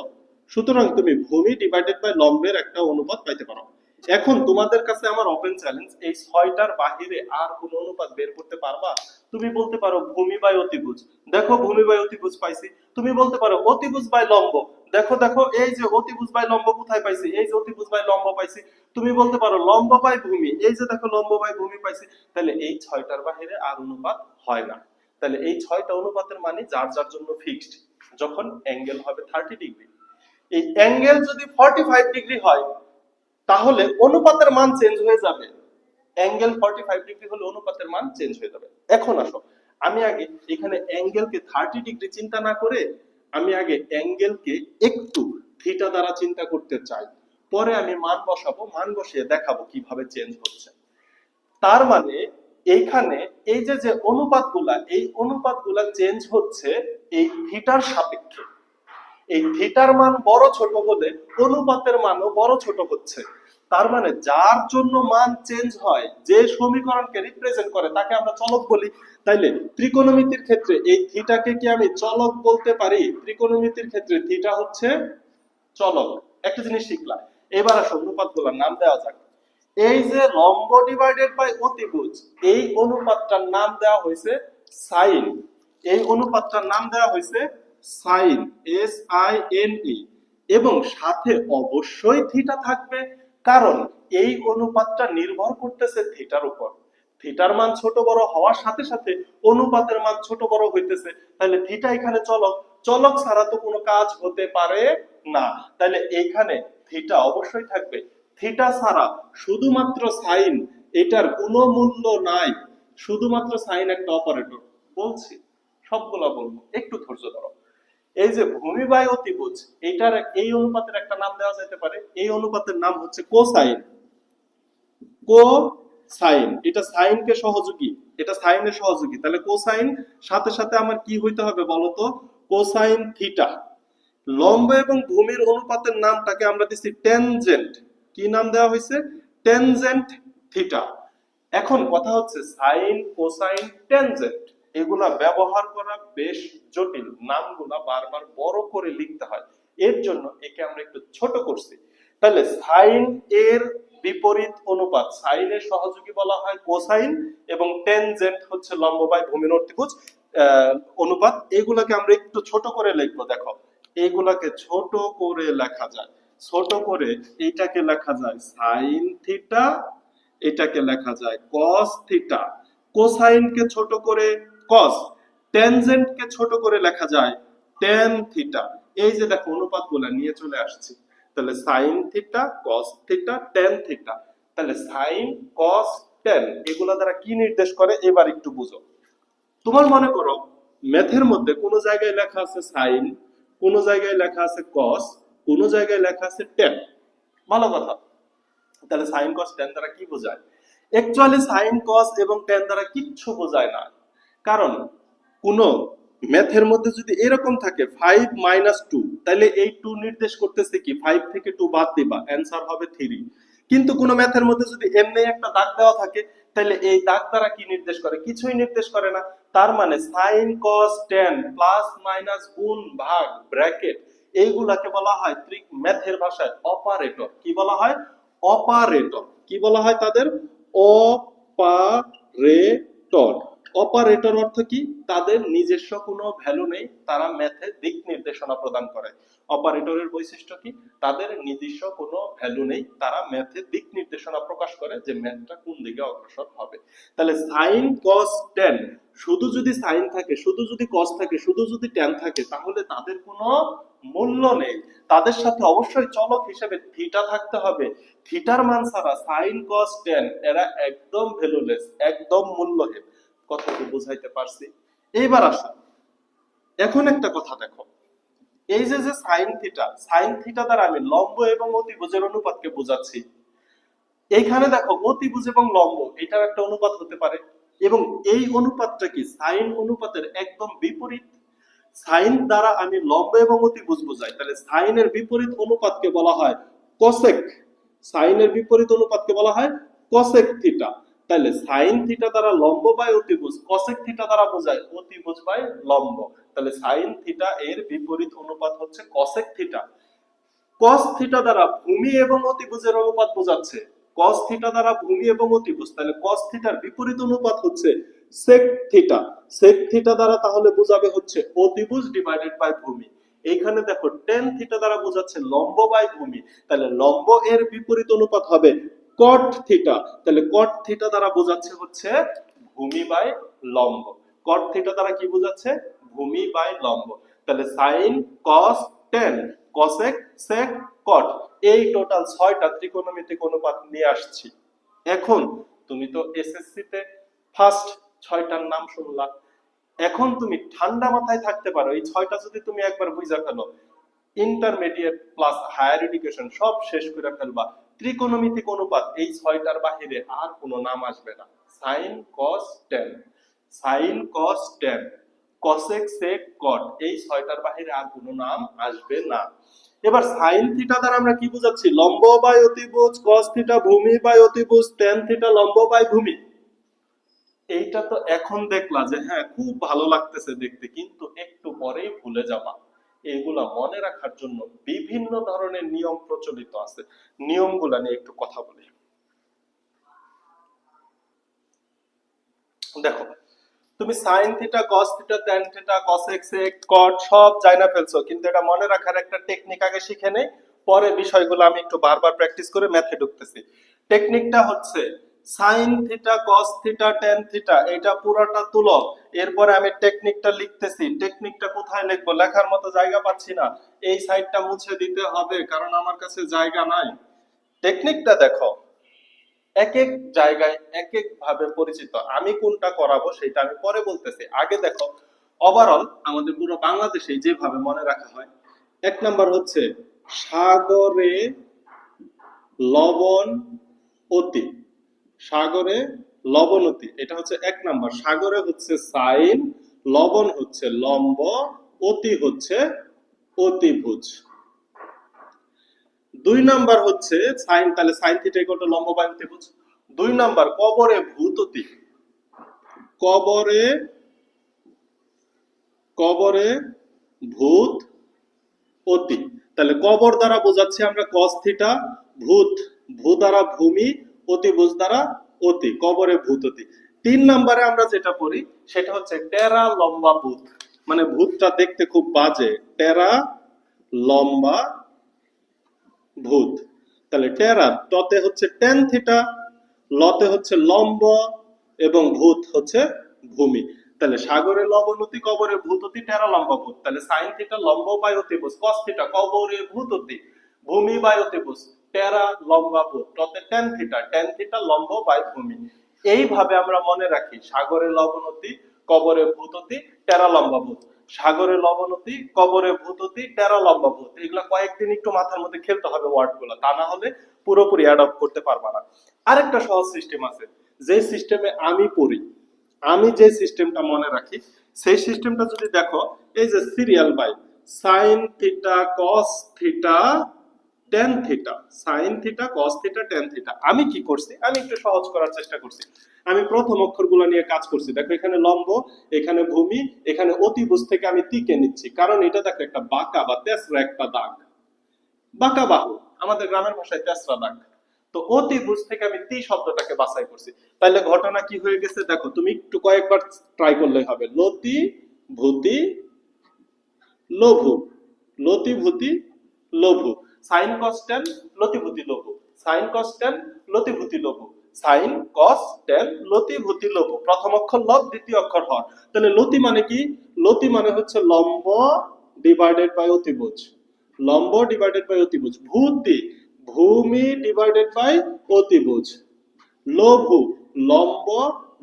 সুতরাং তুমি ভূমি ডিভাইডেড বাই লম্বের একটা অনুপাত পাইতে পারো। এখন তোমাদের কাছে আমার ওপেন চ্যালেঞ্জ, এই 6টার বাহিরে আর কোন অনুপাত বের করতে পারবা? তুমি বলতে পারো ভূমি বাই অতিভুজ, দেখো ভূমি বাই অতিভুজ পাইছি। তুমি বলতে পারো অতিভুজ বাই লম্ব, দেখো দেখো এই যে অতিভুজ বাই লম্ব কোথায় পাইছি, এই যে অতিভুজ বাই লম্ব পাইছি। তুমি বলতে পারো লম্ব বাই ভূমি, এই যে দেখো লম্ব বাই ভূমি পাইছি। তাহলে এই 6টার বাহিরে আর অনুপাত হয় না। তাহলে এই 6টা অনুপাতের মানে যার যার জন্য ফিক্সড। যখন অ্যাঙ্গেল হবে 30 ডিগ্রি, এই অ্যাঙ্গেল যদি 45 ডিগ্রি হয়, তাহলে অনুপাতের মান চেঞ্জ হয়ে যাবে। অ্যাঙ্গেল 45 ডিগ্রি হলে অনুপাতের মান চেঞ্জ হয়ে যাবে। এখন আসো, আমি আগে এখানে অ্যাঙ্গেলকে 30 ডিগ্রি চিন্তা না করে আমি আগে অ্যাঙ্গেলকে একটু থিটা দ্বারা চিন্তা করতে চাই, পরে আমি মান বসাবো, মান বসিয়ে দেখাবো কিভাবে চেঞ্জ হচ্ছে। তার মানে এইখানে এই যে যে অনুপাতগুলা, এই অনুপাতগুলা চেঞ্জ হচ্ছে এই থিটার সাপেক্ষে। এই থিটার মান বড় ছোট হলে অনুপাতের মানও বড় ছোট হচ্ছে। তার মানে যার জন্য মান চেঞ্জ হয়, যে সমীকরণকে রিপ্রেজেন্ট করে, তাকে আমরা চলক বলি। তাইলে ত্রিকোণমিতির ক্ষেত্রে এই থিটাকে কি আমি চলক বলতে পারি? ত্রিকোণমিতির ক্ষেত্রে থিটা হচ্ছে চলক। একটা জিনিস শিখলাম। এবার আসো অনুপাতগুলোর নাম দেওয়া যাক। এই যে লম্ব ডিভাইডেড বাই অতিভুজ, এই অনুপাতটার নাম দেওয়া হয়েছে সাইন। এই অনুপাতটার নাম দেওয়া হয়েছে সাইন, SINE, এবং সাথে অবশ্যই থিটা থাকবে, কারণ এই অনুপাতটা নির্ভর করতেছে থিটার উপর। থিটার মান ছোট বড় হওয়ার সাথে সাথে অনুপাতের মান ছোট বড় হইতেছে। তাহলে থিটা এখানে চলক, চলক ছাড়া তো কোনো কাজ হতে পারে না। তাহলে এইখানে থিটা অবশ্যই থাকবে। থিটা ছাড়া শুধুমাত্র সাইন, এটার কোনো মূল্য নাই। শুধুমাত্র সাইন একটা অপারেটর। বলছি, সবগুলা বলবো, একটু ধৈর্য ধরো। এই যে ভূমি বাই অতিভুজ, এইটার এই অনুপাতের একটা নাম দেওয়া যেতে পারে। এই অনুপাতের নাম হচ্ছে কোসাইন। কোসাইন, এটা সাইনকে সহযোগী, এটা সাইনের সহযোগী। তাহলে কোসাইন সাথে সাথে আমার কি হইতে হবে বলতো? Cosine theta. লম্ব এবং ভূমির অনুপাতের নামটাকে আমরা দিচ্ছি টেনজেন্ট। কি নাম দেওয়া হয়েছে? Tangent theta. এখন কথা হচ্ছে সাইন, কোসাইন, টেনজেন্ট এগুলা ব্যবহার করা বেশ জটিল, নামগুলা বারবার বড় করে লিখতে হয়। এর জন্য একে আমরা একটু ছোট করছি। তাহলে সাইন এর বিপরীত অনুপাত, সাইনের সহযোগী বলা হয় কোসাইন, এবং টেনজেন্ট হচ্ছে লম্ব বাই ভূমির অতিভুজ অনুপাত। এগুলাকে আমরা একটু ছোট করে লিখবো। দেখো, এইগুলাকে ছোট করে লেখা যায়। ছোট করে এইটাকে লেখা যায় সাইন থিটা, এটাকে লেখা যায় কস থিটা। কোসাইনকে ছোট করে কস, ট্যানজেন্টকে ছোট করে লেখা যায় ট্যান থিটা। এই যে দেখো অনুপাতগুলো নিয়ে চলে আসছি। তাহলে sign theta, cos theta, tan theta. তাহলে সাইন, কস, ট্যান এগুলা দ্বারা কি নির্দেশ করে এবার একটু বুঝো। তোমার মনে করো ম্যাথের মধ্যে কোন জায়গায় লেখা আছে সাইন, কোন জায়গায় লেখা আছে কস, কোন জায়গায় লেখা আছে ট্যান। ভালো কথা। তাহলে সাইন কস ট্যান দ্বারা কি বোঝায়? অ্যাকচুয়ালি সাইন কস এবং ট্যান দ্বারা কিচ্ছু বোঝায় না। কারণ কোন ম্যাথের মধ্যে যদি এরকম থাকে 5 - 2, তাহলে এই 2 নির্দেশ করতেছে কি 5 থেকে 2 বাদ দিবা, অ্যানসার হবে 3। কিন্তু কোন ম্যাথের মধ্যে যদি এমনি একটা দাগ দেওয়া থাকে, তাহলে এই দাগ দ্বারা কি নির্দেশ করে? কিছুই নির্দেশ করে না। তার মানে সাইন কস ট্যান প্লাস মাইনাস গুণ ভাগ ব্র্যাকেট এইগুলাকে বলা হয় ম্যাথের ভাষায় অপারেটর। কি বলা হয়? অপারেটর। কি বলা হয় তাদের? অপারেটর। অপারেটর অর্থ কি? তাদের নিজস্ব কোনো ভ্যালু নেই, তারা ম্যাথে দিক নির্দেশনা প্রদান করে। অপারেটরের বৈশিষ্ট্য কি? তাদের নিজস্ব কোনো ভ্যালু নেই, তারা ম্যাথে দিক নির্দেশনা প্রকাশ করে যে ম্যাথটা কোন দিকে অগ্রসর হবে। তাহলে সাইন কস ট্যান, শুধু যদি সাইন থাকে, শুধু যদি কস থাকে, শুধু যদি ট্যান থাকে, তাহলে তাদের কোনো মূল্য নেই। তাদের সাথে অবশ্যই চলক হিসেবে থিটা থাকতে হবে। থিটার মান ছাড়া সাইন কস ট্যান এরা একদম ভ্যালুলেস, একদম মূল্যহীন। কথা কি বুঝাইতে পারছি? এইবার আসো, এখন একটা কথা দেখো। এই যে যে সাইন থিটা দ্বারা আমি লম্ব এবং অতিভুজের অনুপাতকে বোঝাচ্ছি। এইখানে দেখো অতিভুজ এবং লম্ব এটার একটা অনুপাত হতে পারে, এবং এই অনুপাতটা কি সাইন অনুপাতের একদম বিপরীত। সাইন দ্বারা আমি লম্ব এবং অতিভুজ বোঝাই, তাহলে সাইনের বিপরীত অনুপাতকে বলা হয় কোসেক। সাইনের বিপরীত অনুপাতকে বলা হয় কোসেক থিটা। তাহলে সাইন থিটা দ্বারা লম্ব বাই অতিভুজ, কোসেক থিটা দ্বারা বোঝায় অতিভুজ বাই লম্ব। তাহলে সাইন থিটা এর বিপরীত অনুপাত হচ্ছে কোসেক থিটা। কস থিটা দ্বারা ভূমি এবং অতিভুজের অনুপাত বোঝাচ্ছে, কস থিটা দ্বারা ভূমি এবং অতিভুজ। তাহলে কস থিটার বিপরীত অনুপাত হচ্ছে সেক থিটা। সেক থিটা দ্বারা তাহলে বোঝাবে হচ্ছে অতিভুজ ডিভাইডেড বাই ভূমি। এইখানে দেখো টেন থিটা দ্বারা বোঝাচ্ছে লম্ব বাই ভূমি, তাহলে লম্ব এর বিপরীত অনুপাত হবে কট থিটা। তাহলে কট থিটা দ্বারা বোঝাচ্ছে হচ্ছে ভূমি বাই লম্ব। কট থিটা দ্বারা কি বোঝাচ্ছে? ভূমি বাই লম্ব। তাহলে sign, cos, ten, cosec, sec, কট, এই টোটাল 6টা ত্রিকোণমিতিক অনুপাত নিয়ে আসছি। এখন তুমি তো এসএসসি তে ফার্স্ট 6টার নাম শুনলা। এখন তুমি ঠান্ডা মাথায় থাকতে পারো, এই 6টা যদি তুমি একবার বুঝা ফেলো, ইন্টারমিডিয়েট প্লাস হায়ার এডুকেশন সব শেষ করে ফেলবা। ত্রিকোণমিতিক অনুপাত এই 6টার বাহিরে আর কোনো নাম আসবে না। Sign, cos, ten, sign, cos, ten, cosec, sec, কট, এই 6টার বাহিরে আর কোনো নাম আসবে না। এবার সাইন থিটা দ্বারা আমরা কি বোঝাচ্ছি? লম্ব বাই অতিভুজ, কস থিটা ভূমি বাই অতিভুজ, টেন থিটা লম্ব বাই ভূমি। এইটা তো এখন দেখলা যে হ্যাঁ খুব ভালো লাগতেছে দেখতে, কিন্তু একটু পরেই ভুলে যাবা। এগুলা মনে রাখার জন্য বিভিন্ন ধরনের নিয়ম প্রচলিত আছে, নিয়মগুলা নিয়ে একটু কথা বলি। দেখো, তুমি sine theta, cos theta, tan theta, cosec, sec, cot সব জানা ফেলছো, কিন্তু এটা মনে রাখার একটা টেকনিক আগে শিখে নেই, পরে বিষয়গুলো আমি একটু বারবার প্র্যাকটিস করে ম্যাথে ঢুকতেছি। টেকনিকটা হচ্ছে sign theta, cos theta, tan theta এটা পুরোটা তুলো, এরপরে আমি টেকনিকটা লিখতেছি। টেকনিকটা কোথায় লিখবো? লেখার মতো জায়গা পাচ্ছি না, এই সাইডটা মুছে দিতে হবে কারণ আমার কাছে জায়গা নাই। টেকনিকটা দেখো, এক এক জায়গায় এক এক ভাবে পরিচিত। আমি কোনটা করাবো সেটা আমি পরে বলতেছি, আগে দেখো ওভারঅল আমাদের পুরো বাংলাদেশে যেভাবে মনে রাখা হয়। এক নাম্বার হচ্ছে সাগরে লবণ অতি, সাগরে লবণ অতি, এটা হচ্ছে এক নাম্বার। সাগরে হচ্ছে সাইন, লবণ হচ্ছে লম্ব, অতি হচ্ছে অতিভুজ। দুই নাম্বার হচ্ছে সাইন, তাহলে সাইন থিটা ইকুয়াল টু লম্ব বাই অতিভুজ। দুই নাম্বার কবরে ভূত অতি, কবরে কবরে ভূত অতি, তাহলে কবর দ্বারা বোঝাচ্ছি আমরা কস থিটা, ভূত ভূ দ্বারা ভূমি, অতিভুজ দ্বারা অতি, কবরে ভূত অতি। তিন নাম্বারে আমরা যেটা পড়ি সেটা হচ্ছে টেরা লম্বা ভূত, মানে ভূতটা দেখতে খুব বাজে, টেরা লম্বা ভূত। তাহলে টেরা ততে হচ্ছে টেন থিটা, লতে হচ্ছে লম্ব এবং ভূত হচ্ছে ভূমি। তাহলে সাগরে লবণ অতি, কবরে ভূত অতি, টেরা লম্বা ভূত। তাহলে সাইন থিটা লম্ব বাই অতিভুজ, কস থিটা কবরে ভূত অতি, ভূমি বাই অতিভুজ, টেরা লম্বা ভূত, ততে টেন থিটা লম্ব বাই ভূমি। এইভাবে আমরা মনে রাখি সাগরে লবণ অতি, কবরে ভূত অতি, টেরা লম্বা ভূত, সাগরে লবণ অতি, কবরে ভূত অতি, টেরা লম্বা ভূত। এগুলা কয়েকদিন একটু মাথার মধ্যে খেলতে হবে ওয়ার্ড গুলো, তা না হলে পুরোপুরি অ্যাডপ্ট করতে পারবা না। আরেকটা সহজ সিস্টেম আছে, যে সিস্টেমে আমি পড়ি, আমি যে সিস্টেমটা মনে রাখি সেই সিস্টেমটা যদি দেখো, এই যে serial by sine theta cos theta tan theta, sine theta cos theta tan theta. আমি কি করছি, আমি একটু সহজ করার চেষ্টা করছি। আমি প্রথম অক্ষরগুলো নিয়ে কাজ করছি। দেখো এখানে লম্ব, এখানে ভূমি, এখানে অতিভুজ থেকে আমি টিকে নিচ্ছি, কারণ এটা দেখো একটা বাঁকা বা তেসরা একটা দাগ, বাঁকা বাহু, আমাদের গ্রামের ভাষায় তেসরা দাগ। তো অতিভুজ থেকে আমি তি শব্দটাকে বাছাই করছি। তাহলে ঘটনা কি হয়ে গেছে দেখো, তুমি একটু কয়েকবার ট্রাই করলেই হবে। লতি ভূতি লঘু, লতি ভূতি লঘু, সাইন কস টেন লতি ভূতি লঘু, সাইন কস টেন লতি ভূতি লঘু, সাইন কস টেন লতি ভূতি লঘু। প্রথম অক্ষর লব, দ্বিতীয় অক্ষর হর। তাহলে লতি মানে কি, লতি মানে হচ্ছে লম্ব ডিভাইডেড বাই অতিভুজ, লম্ব ডিভাইডেড বাই অতিভুজ। ভূতি ভূমি ডিভাইডেড বাই অতিভুজ। লঘু লম্ব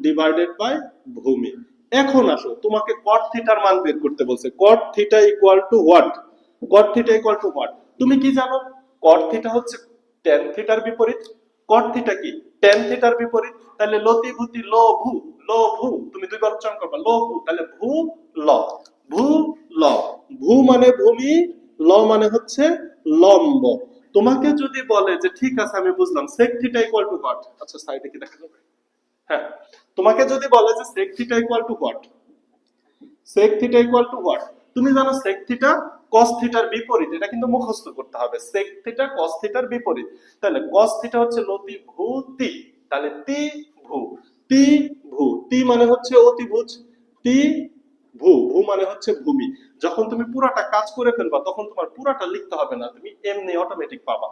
ডিভাইডেড বাই ভূমি। এখন আসো, তোমাকে কট থিটার মান বের করতে বলছে। কট theta equal to what, caught theta equal to what, তুমি কি জানো? কট থিটা হচ্ছে টেন থিটার বিপরীত। কট থিটা কি, টেন থিটার বিপরীত। তাহলে লতি ভূতি লঘু, লঘু তুমি দুইবার উচ্চারণ করবা লঘু, তাহলে ভূ ল, ভূ ল, ভূ মানে ভূমি, ল মানে হচ্ছে লম্ব। তোমাকে যদি বলে যে ঠিক আছে আমি বুঝলাম sec থিটা ইকুয়াল টু কট, আচ্ছা সাইডে কি দেখা যাবে? হ্যাঁ, তোমাকে যদি বলে যে sec theta equal to cot, sec theta equal to what, তুমি জানো sec থিটা cos থিটার বিপরীত, এটা কিন্তু মুখস্থ করতে হবে। sec থিটা cos থিটার বিপরীত, তাহলে cos থিটা হচ্ছে লতি ভূ তি, তাহলে তি ভূ, তি ভূ, তি মানে হচ্ছে অতিভুজ, তি ভূ, ভূ মানে হচ্ছে ভূমি। যখন তুমি পুরাটা কাজ করে ফেলবা তখন তোমার পুরাটা লিখতে হবে না, তুমি এমনি অটোমেটিক পাবা।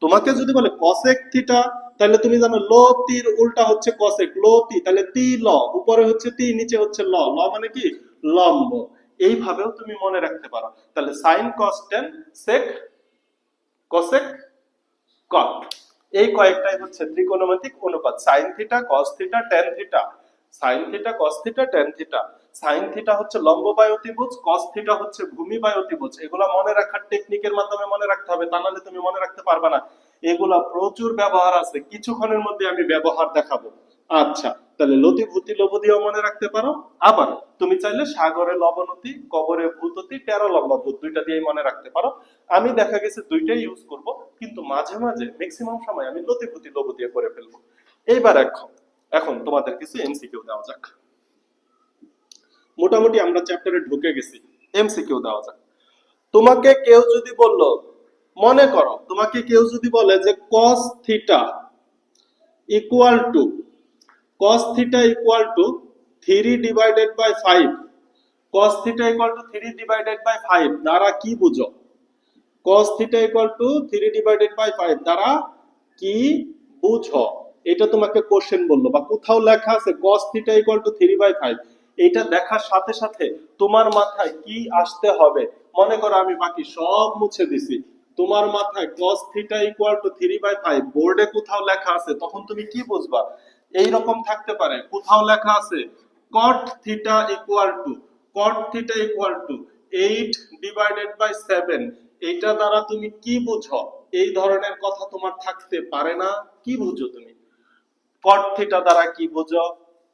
তোমাকে যদি বলে cosec থিটা, তাহলে তুমি জানো ল তির উল্টা হচ্ছে cosec, ল তি, তাহলে তি ল, উপরে হচ্ছে তি, নিচে হচ্ছে ল, ল মানে কি লম্ব। এইভাবেও তুমি মনে রাখতে পারো। তাহলে sin cos tan sec cosec cot, এই কয়েকটাই হচ্ছে ত্রিকোণমিতিক অনুপাত। sin theta cos theta tan theta, sin theta cos theta tan theta. sin theta হচ্ছে লম্ব বাই অতিভুজ, cos থিটা হচ্ছে ভূমি বাই অতিভুজ। এগুলা মনে রাখার টেকনিকের মাধ্যমে মনে রাখতে হবে, তা নাহলে তুমি মনে রাখতে পারবে না। এগুলা প্রচুর ব্যবহার আছে, কিছুক্ষণের মধ্যে আমি ব্যবহার দেখাবো। আচ্ছা, তাহলে লতি ভূতি লঘু দিয়েও মনে রাখতে পারো। আবার তুমি চাইলে সাগরে লবণতি, কবরে ভূততি, টেরা লম্বা ভূত, দুইটা দিয়েই মনে রাখতে পারো। আমি দেখা গেছে দুইটাই ইউজ করব, কিন্তু মাঝে মাঝে ম্যাক্সিমাম সময় আমি লতি ভূতি লঘু দিয়ে করে ফেলবো। এইবার এখন তোমাদের কিছু এমসিকিউ দেওয়া যাক। মোটামুটি আমরা চ্যাপ্টারে ঢুকে গেছি, এমসিকিউ দেওয়া যাক। তোমাকে কেউ যদি বলল, মনে করো তোমাকে কেউ যদি বলে যে cos theta equal to, cos theta equal to 3 divided by 5, cos theta equal to 3 divided by 5 দ্বারা কি বুঝো? cos theta equal to 3 divided by 5 দ্বারা কি বুঝো? এটা তোমাকে কোশ্চেন বললো বা কোথাও লেখা আছে cos থিটা ইকুয়াল টু 3/5, এটা দেখার সাথে সাথে তোমার মাথায় কি আসতে হবে? মনে করো আমি বাকি সব মুছে দিছি, তোমার মাথায় cos থিটা ইকুয়াল টু 3/5 বোর্ডে কোথাও লেখা আছে, তখন তুমি কি বুঝবা? এই রকম থাকতে পারে, কোথাও লেখা আছে cot থিটা ইকুয়াল টু 8/7। এটা দ্বারা তুমি কি বুঝো? এই ধরনের কথা তোমার থাকতে পারে না। কি বুঝো তুমি? cot থিটা দ্বারা কি বুঝো?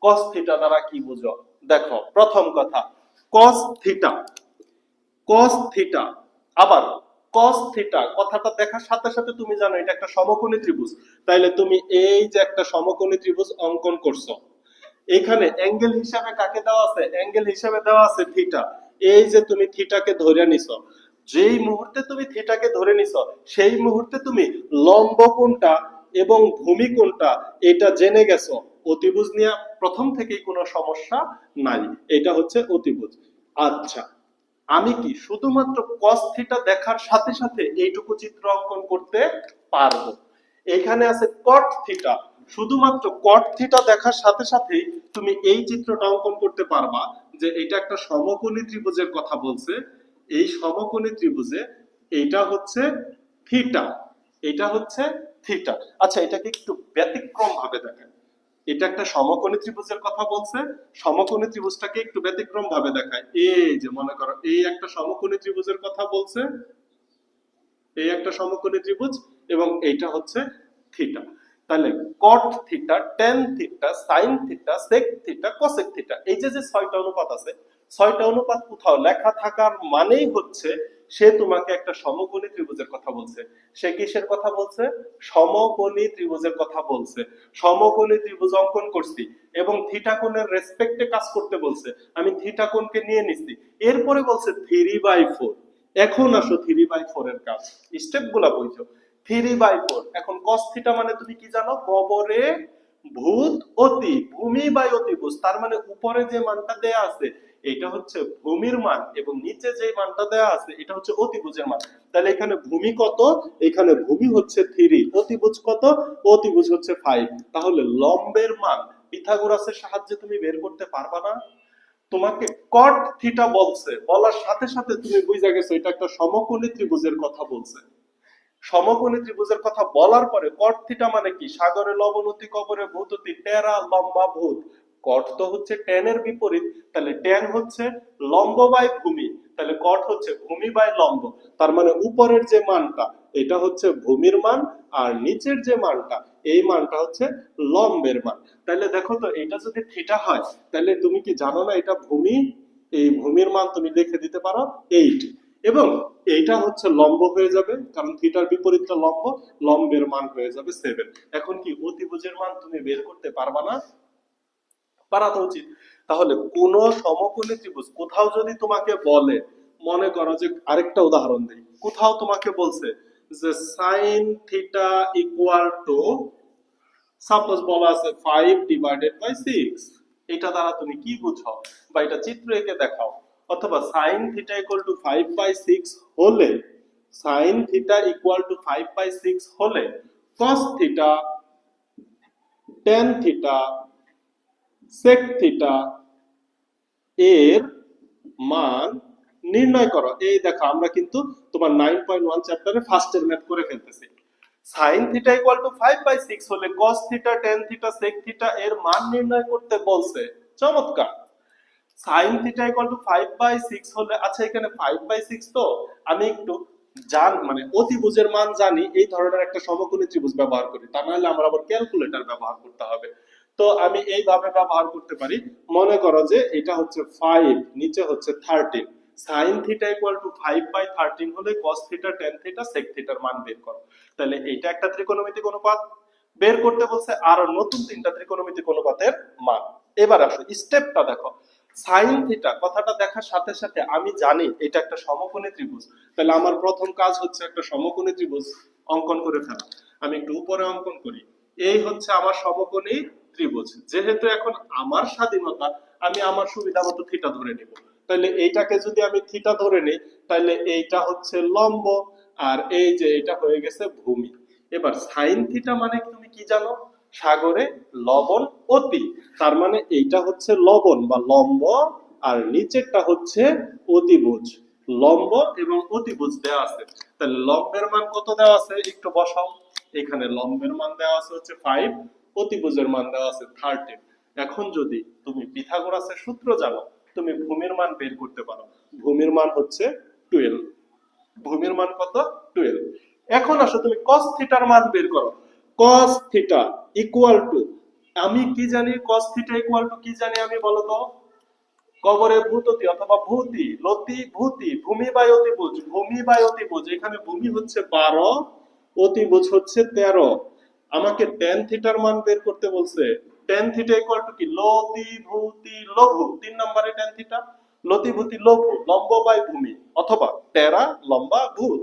cos থিটা দ্বারা কি বুঝো? দেখো, প্রথম কথা cos থিটা, cos থিটা, আবার cos থিটা কথাটা দেখার সাথে সাথে তুমি জানো এটা একটা সমকোণী ত্রিভুজ। তাইলে তুমি এই যে একটা সমকোণী ত্রিভুজ অঙ্কন করছো, এখানে অ্যাঙ্গেল হিসাবে কাকে দেওয়া আছে? অ্যাঙ্গেল হিসাবে দেওয়া আছে থিটা। এই যে তুমি থিটাকে ধরে নিছো, যেই মুহূর্তে তুমি থিটাকে ধরে নিছো সেই মুহূর্তে তুমি লম্ব কোণটা এবং ভূমি কোণটা এটা জেনে গেছো। অতিভুজ নিয়ে প্রথম থেকেই কোনো সমস্যা নাই, এটা হচ্ছে অতিভুজ। আচ্ছা, আমি কি শুধুমাত্র cos থিটা দেখার সাথে সাথে এইটুকু চিত্র অঙ্কন করতে পারবো? এখানে আছে cot থিটা, শুধুমাত্র cot থিটা দেখার সাথে সাথে তুমি এই চিত্রটা অঙ্কন করতে পারবা যে এটা একটা সমকোণী ত্রিভুজের কথা বলছে। এই সমকোণী ত্রিভুজে এইটা হচ্ছে থিটা, এটা হচ্ছে থিটা। আচ্ছা, এটাকে একটু ব্যতিক্রম ভাবে দেখেন। এটা একটা সমকোণী ত্রিভুজের কথা বলছে, সমকোণী ত্রিভুজটাকে একটু ব্যতিক্রম ভাবে দেখায়। এই যে মনে করো এই একটা সমকোণী ত্রিভুজের কথা বলছে, এই একটা সমকোণী ত্রিভুজ এবং এইটা হচ্ছে থিটা। তাহলে cot theta, tan theta, sin theta, sec theta, cosec theta, এই যে যে ছয়টা অনুপাত আছে, ছয়টা অনুপাত কোথাও লেখা থাকার মানেই হচ্ছে সে তোমাকে একটা সমকোণী ত্রিভুজের কথা বলছে। সে কিসের কথা বলছে? সমকোণী ত্রিভুজের কথা বলছে। সমকোণী ত্রিভুজ অঙ্কন করছি এবং থিটা কোণের রেসপেক্টে কাজ করতে বলছে, আমি থিটা কোণকে নিয়ে নিছি। এরপরে বলছে 3/4। এখন আসো 3/4 এর কাজ, স্টেপ গুলা বুঝছো। 3/4, এখন cos থিটা মানে তুমি কি জানো? কবরে ভূত অতি, ভূমি বাই অতিভুজ। তার মানে উপরে যে মানটা দেয়া আছে এটা হচ্ছে ভূমির মান এবং নিচে যে মানটা দেয়া আছে এটা হচ্ছে অতিভুজের মান। তাহলে এখানে ভূমি কত? এখানে ভূমি হচ্ছে 3, অতিভুজ কত? অতিভুজ হচ্ছে 5। তাহলে লম্বের মান পিথাগোরাসের সাহায্যে তুমি বের করতে পারবা না? তোমাকে cot থিটা বলছে, বলার সাথে সাথে তুমি বুঝা গেছো এটা একটা সমকোণী ত্রিভুজের কথা বলছে। সমকোণী ত্রিভুজের কথা বলার পরে cot থিটা মানে কি? সাগরে লবণ অতি, কবরে ভূত অতি, টেরা লম্বা ভূত। cot তো হচ্ছে tan এর বিপরীত, তাহলে tan হচ্ছে লম্ব বাই ভূমি, তাহলে cot হচ্ছে ভূমি বাই লম্ব। তার মানে উপরের যে মানটা এটা হচ্ছে ভূমির মান আর নিচের যে মানটা এই মানটা হচ্ছে লম্বের মান। তাহলে দেখো তো এটা যদি থিটা হয় তাহলে তুমি কি জানো না এটা ভূমি? এই ভূমির মান তুমি লিখে দিতে পারো 8 এবং এইটা হচ্ছে লম্ব হয়ে যাবে কারণ থিটার বিপরীতটা লম্ব, লম্বের মান হয়ে যাবে 7। এখন কি অতিভুজের মান তুমি বের করতে পারবা না? পারা তো উচিত। তাহলে কোন সমকোণী ত্রিভুজ কোথাও যদি তোমাকে বলে, মনে করো যে আরেকটা উদাহরণ দেই, কোথাও তোমাকে বলছে যে sin theta equal two, suppose বলা আছে 5/6, এটা দ্বারা তুমি কি বুঝো? বা এটা চিত্র এঁকে দেখাও। অথবা sin থিটা ইকুয়াল টু 5/6 হলে, sin থিটা ইকুয়াল টু 5/6 হলে cos theta, tan theta, sec theta এর মান নির্ণয় করো। এই দেখো আমরা কিন্তু তোমার 9.1 চ্যাপ্টারে ফার্স্টের ম্যাথ করে ফেলতেছি। sin থিটা ইকুয়াল টু 5/6 হলে cos theta, tan theta, sec theta এর মান নির্ণয় করতে বলছে। চমৎকার। sin থিটা ইকুয়াল টু 5/6 হলে, আচ্ছা এখানে 5/6 তো আমি একটু মানে অতিভুজের মান জানি, এই ধরনের একটা সমকোণী ত্রিভুজ ব্যবহার করি, তা নাহলে আমরা আবার ক্যালকুলেটর ব্যবহার করতে হবে। তো আমি এইভাবে ব্যবহার করতে পারি। মনে করো যে এটা হচ্ছে 5, নিচে হচ্ছে 13। sin থিটা ইকুয়াল টু 5/13 হলে cos theta, tan theta, sec থিটার মান বের করো। তাহলে এইটা একটা ত্রিকোণমিতিক অনুপাত বের করতে বলছে, আর নতুন তিনটা ত্রিকোণমিতিক অনুপাতের মান। এবার আসো স্টেপটা দেখো। sin থিটা কথাটা দেখার সাথে সাথে আমি জানি এটা একটা সমকোণী ত্রিভুজ, তাহলে আমার প্রথম কাজ হচ্ছে একটা সমকোণী ত্রিভুজ অঙ্কন করে ফেলা। আমি একটু উপরে অঙ্কন করি। এই হচ্ছে আমার সমকোণী ত্রিভুজ। যেহেতু এখন আমার স্বাধীনতা, আমি আমার সুবিধা মতো থিটা ধরে নিব। তাহলে এইটাকে যদি আমি থিটা ধরে নিই তাহলে এইটা হচ্ছে লম্ব আর এই যে এটা হয়ে গেছে ভূমি। এবার sin থিটা মানে তুমি কি জানো? সাগরে লবণ অতি, তার মানে এইটা হচ্ছে লবণ বা লম্ব আর নিচেরটা হচ্ছে অতিভুজ। লম্ব এবং অতিভুজ দেওয়া আছে। তাহলে লম্বের মান কত দেওয়া আছে একটু বসাও। এখানে লম্বের মান দেওয়া আছে হচ্ছে 5, অতিভুজের মান দেওয়া আছে 13। এখন যদি তুমি পিথাগোরাসের সূত্র জানো, তুমি ভূমির মান বের করতে পারো। ভূমির মান হচ্ছে 12। ভূমির মান কত? 12। এখন আসো তুমি cos থিটার মান বের করো। cos থিটা ইকুয়াল টু, আমি কি জানি cos থিটা ইকুয়াল টু কি জানি আমি বলো তো? কবরে ভূততি অথবা ভূতি, লতি ভূতি, ভূমি বাই অতিভুজ, ভূমি বাই অতিভুজ। এখানে ভূমি হচ্ছে 12, অতিভুজ হচ্ছে 13। আমাকে tan থিটার মান বের করতে বলছে। tan থিটা ইকুয়াল টু কি? লতি ভূতি লঘু, 3 নম্বরে tan থিটা। লতি ভূতি লঘু, লম্ব বাই ভূমি, অথবা টেরা লম্বা ভূত।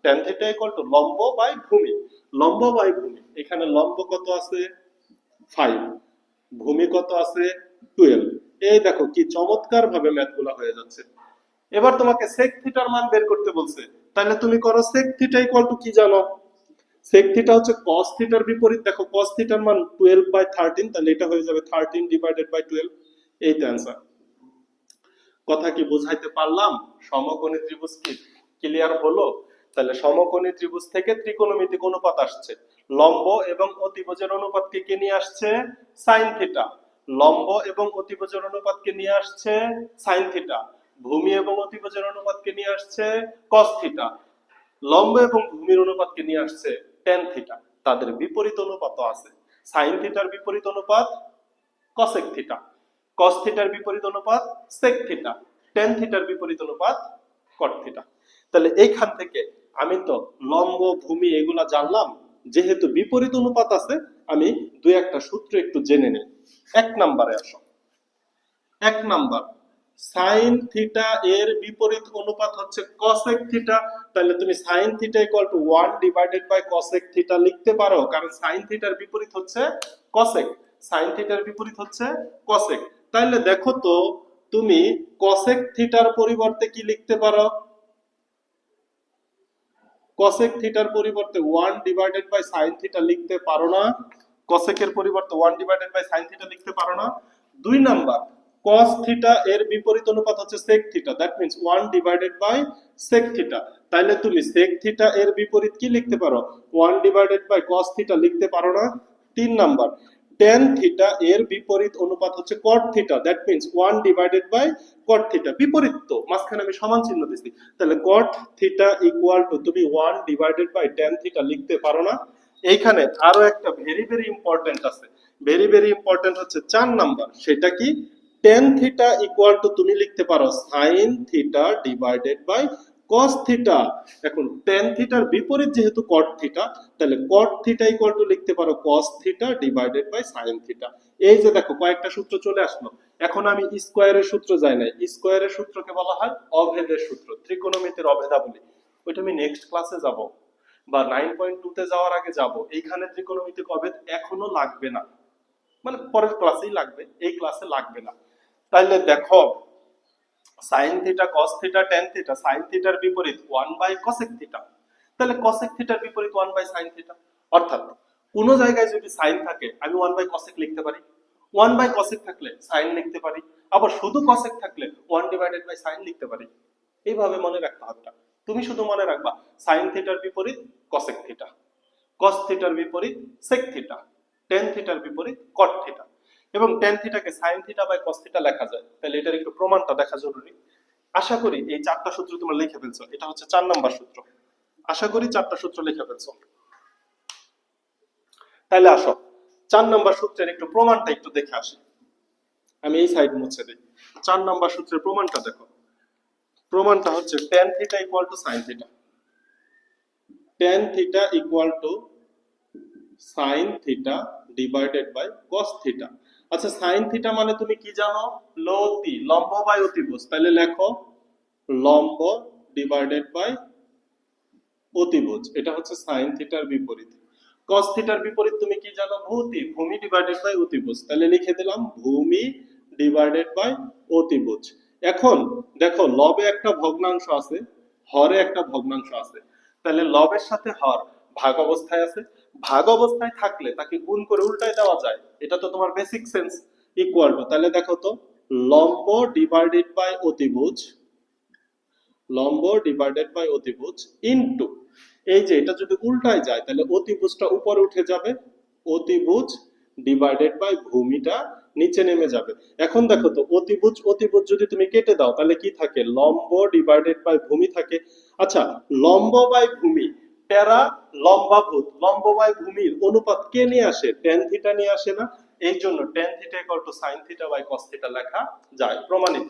tan থিটা ইকুয়াল টু লম্ব বাই ভূমি, লম্ব বাই ভূমি। এখানে লম্ব কত আছে? 5, ভূমি কত আছে? 12। এই দেখো কি চমৎকার ভাবে ম্যাথগুলো হয়ে যাচ্ছে। এবার তোমাকে sec থিটার মান বের করতে বলছে। তাহলে তুমি করো sec থিটা ইকুয়াল টু কি জানো? sec থিটা হচ্ছে cos থিটার বিপরীত। দেখো cos থিটার মান 12/13, তাহলে এটা হয়ে যাবে 13/12। এইটা অ্যান্সার। কথা কি বুঝাইতে পারলাম? সমকোণী ত্রিভুজ কি ক্লিয়ার হলো? তাহলে সমকোণী ত্রিভুজ থেকে ত্রিকোণমিতিক অনুপাত আসছে। লম্ব এবং অতিভুজের অনুপাতকে কে নিয়ে আসছে? Sine theta. লম্ব এবং অতিভুজের অনুপাতকে নিয়ে আসছে সাইন থিটা। ভূমি এবং অতিভুজের অনুপাতকে নিয়ে আসছে কস থিটা। লম্ব এবং ভূমির অনুপাতকে নিয়ে আসছে টেন থিটা। তাদের বিপরীত অনুপাতও আছে। সাইন থিটার বিপরীত অনুপাত কসেক থিটা, কস থিটার বিপরীত অনুপাত সেক থিটা, টেন থিটার বিপরীত অনুপাত কট থিটা। তাহলে এইখান থেকে আমি তো লম্ব ভূমি এগুলা জানলাম। যেহেতু বিপরীত অনুপাত আছে, আমি দুই একটা সূত্র একটু জেনে নেই। 1 নম্বরে আসো। 1 নাম্বার, সাইন থিটা এর বিপরীত অনুপাত হচ্ছে কসেক থিটা। তাহলে তুমি সাইন থিটা ইকুয়াল টু 1/কসেক থিটা লিখতে পারো, কারণ সাইন থিটার বিপরীত হচ্ছে কসেক। সাইন থিটার বিপরীত হচ্ছে কসেক। তাহলে দেখো তো তুমি কসেক থিটার পরিবর্তে কি লিখতে পারো? কসেক থিটার পরিবর্তে 1/sin থিটা লিখতে পারো না? কসেকের পরিবর্তে 1/sin থিটা লিখতে পারো না? 2 নাম্বার, cos থিটা এর বিপরীত অনুপাত হচ্ছে sec theta, that means 1/sec theta. তাহলে তুমি sec থিটা এর বিপরীত কি লিখতে পারো? 1/cos থিটা লিখতে পারো না? 3 নাম্বার, tan থিটা এর বিপরীত অনুপাত হচ্ছে cot theta, that means 1/cot theta. বিপরীত তো, মাঝখানে আমি সমান চিহ্ন দিছি। তাহলে cot থিটা ইকুয়াল টু তুমি 1/tan থিটা লিখতে পারো না? এইখানে আরো একটা ভেরি ভেরি ইম্পর্টেন্ট আছে। ভেরি ভেরি ইম্পর্টেন্ট হচ্ছে 4 নাম্বার। সেটা কি? tan থিটা ইকুয়াল টু তুমি লিখতে পারো sin theta divided by cos theta. এখন tan থিটার বিপরীত যেহেতু cot থিটা, তাহলে cot থিটা ইকুয়াল টু লিখতে পারো cos theta divided by sin theta. এই যে দেখো কয়েকটা সূত্র চলে আসলো। এখন আমি স্কয়ারের সূত্র যাই না। স্কয়ারের সূত্রকে বলা হয় অভেদের সূত্র, ত্রিকোণমিতির অভেদাবলী। ওইটা আমি নেক্সট ক্লাসে যাব, বা 9.2 তে যাওয়ার আগে যাব। এইখানে ত্রিকোণমিতিক অভেদ এখনো লাগবে না, মানে পরের ক্লাসেই লাগবে, এই ক্লাসে লাগবে না। তাহলে দেখো sin theta cos theta tan theta, sin থিটার বিপরীত 1/cosec থিটা। তাহলে cosec থিটার বিপরীত 1/sin থিটা। অর্থাৎ কোন জায়গায় যদি sin থাকে আমি 1/cosec লিখতে পারি, 1/cosec থাকলে sin লিখতে পারি, আবার শুধু cosec থাকলে 1/sin লিখতে পারি। এইভাবে মনে রাখতে হবে। তুমি শুধু মনে রাখবা sin থিটার বিপরীত cosec থিটা, cos থিটার বিপরীত sec থিটা, tan থিটার বিপরীত cot থিটা। এবং tan থিটাকে sin theta by cos theta লেখা যায়। তাহলে এটার একটু প্রমাণটা দেখা জরুরি। আশা করি এই 4টা সূত্র তোমরা লিখে ফেলছো। এটা হচ্ছে 4 নাম্বার সূত্র। আশা করি 4টা সূত্র লিখে ফেলছো। তাহলে আসো 4 নাম্বার সূত্রের একটু প্রমাণটা একটু দেখে আসি। আমি এই সাইড মুছে দিই। 4 নাম্বার সূত্রের প্রমাণটা দেখো। প্রমাণটা হচ্ছে tan theta equal to sin theta. tan theta equal to sin theta divided by cos theta. আচ্ছা sin থিটা মানে তুমি কি জানো? লতি, লম্ব বাই অতিভুজ। তাহলে লেখো লম্ব ডিভাইডেড বাই অতিভুজ। এটা হচ্ছে sin থিটার বিপরীত। cos থিটার বিপরীত তুমি কি জানো? ভূমি, ভূমি ডিভাইডেড বাই অতিভুজ। তাহলে লিখে দিলাম ভূমি ডিভাইডেড বাই অতিভুজ। এখন দেখো লবে একটা ভগ্নাংশ আছে, হরে একটা ভগ্নাংশ আছে। তাহলে লবের সাথে হর ভাগ অবস্থায় আছে। ভাগ অবস্থায় থাকলে তাকে গুণ করে উল্টায় দেওয়া যায়। এটা তো তোমার বেসিক সেন্স। ইকুয়াল টু, তাহলে দেখো তো লম্ব ডিভাইডেড বাই অতিভুজ লম্ব ডিভাইডেড বাই অতিভুজ ইনটু, এই যে এটা যদি উল্টায় যায় তাহলে অতিভুজটা উপরে উঠে যাবে, অতিভুজ ডিভাইডেড বাই ভূমিটা নিচে নেমে যাবে। এখন দেখো তো অতিভুজ অতিভুজ যদি তুমি কেটে দাও তাহলে কি থাকে, লম্ব ডিভাইডেড বাই ভূমি থাকে। আচ্ছা, লম্ব বাই ভূমি, প্যারা লম্বাভূত, লম্ব বাই ভূমির অনুপাত কে নিয়ে আসে, tan থিটা নিয়ে আসে না? এই জন্য tan theta equal to sin theta by cos theta লেখা যায়, প্রমাণিত।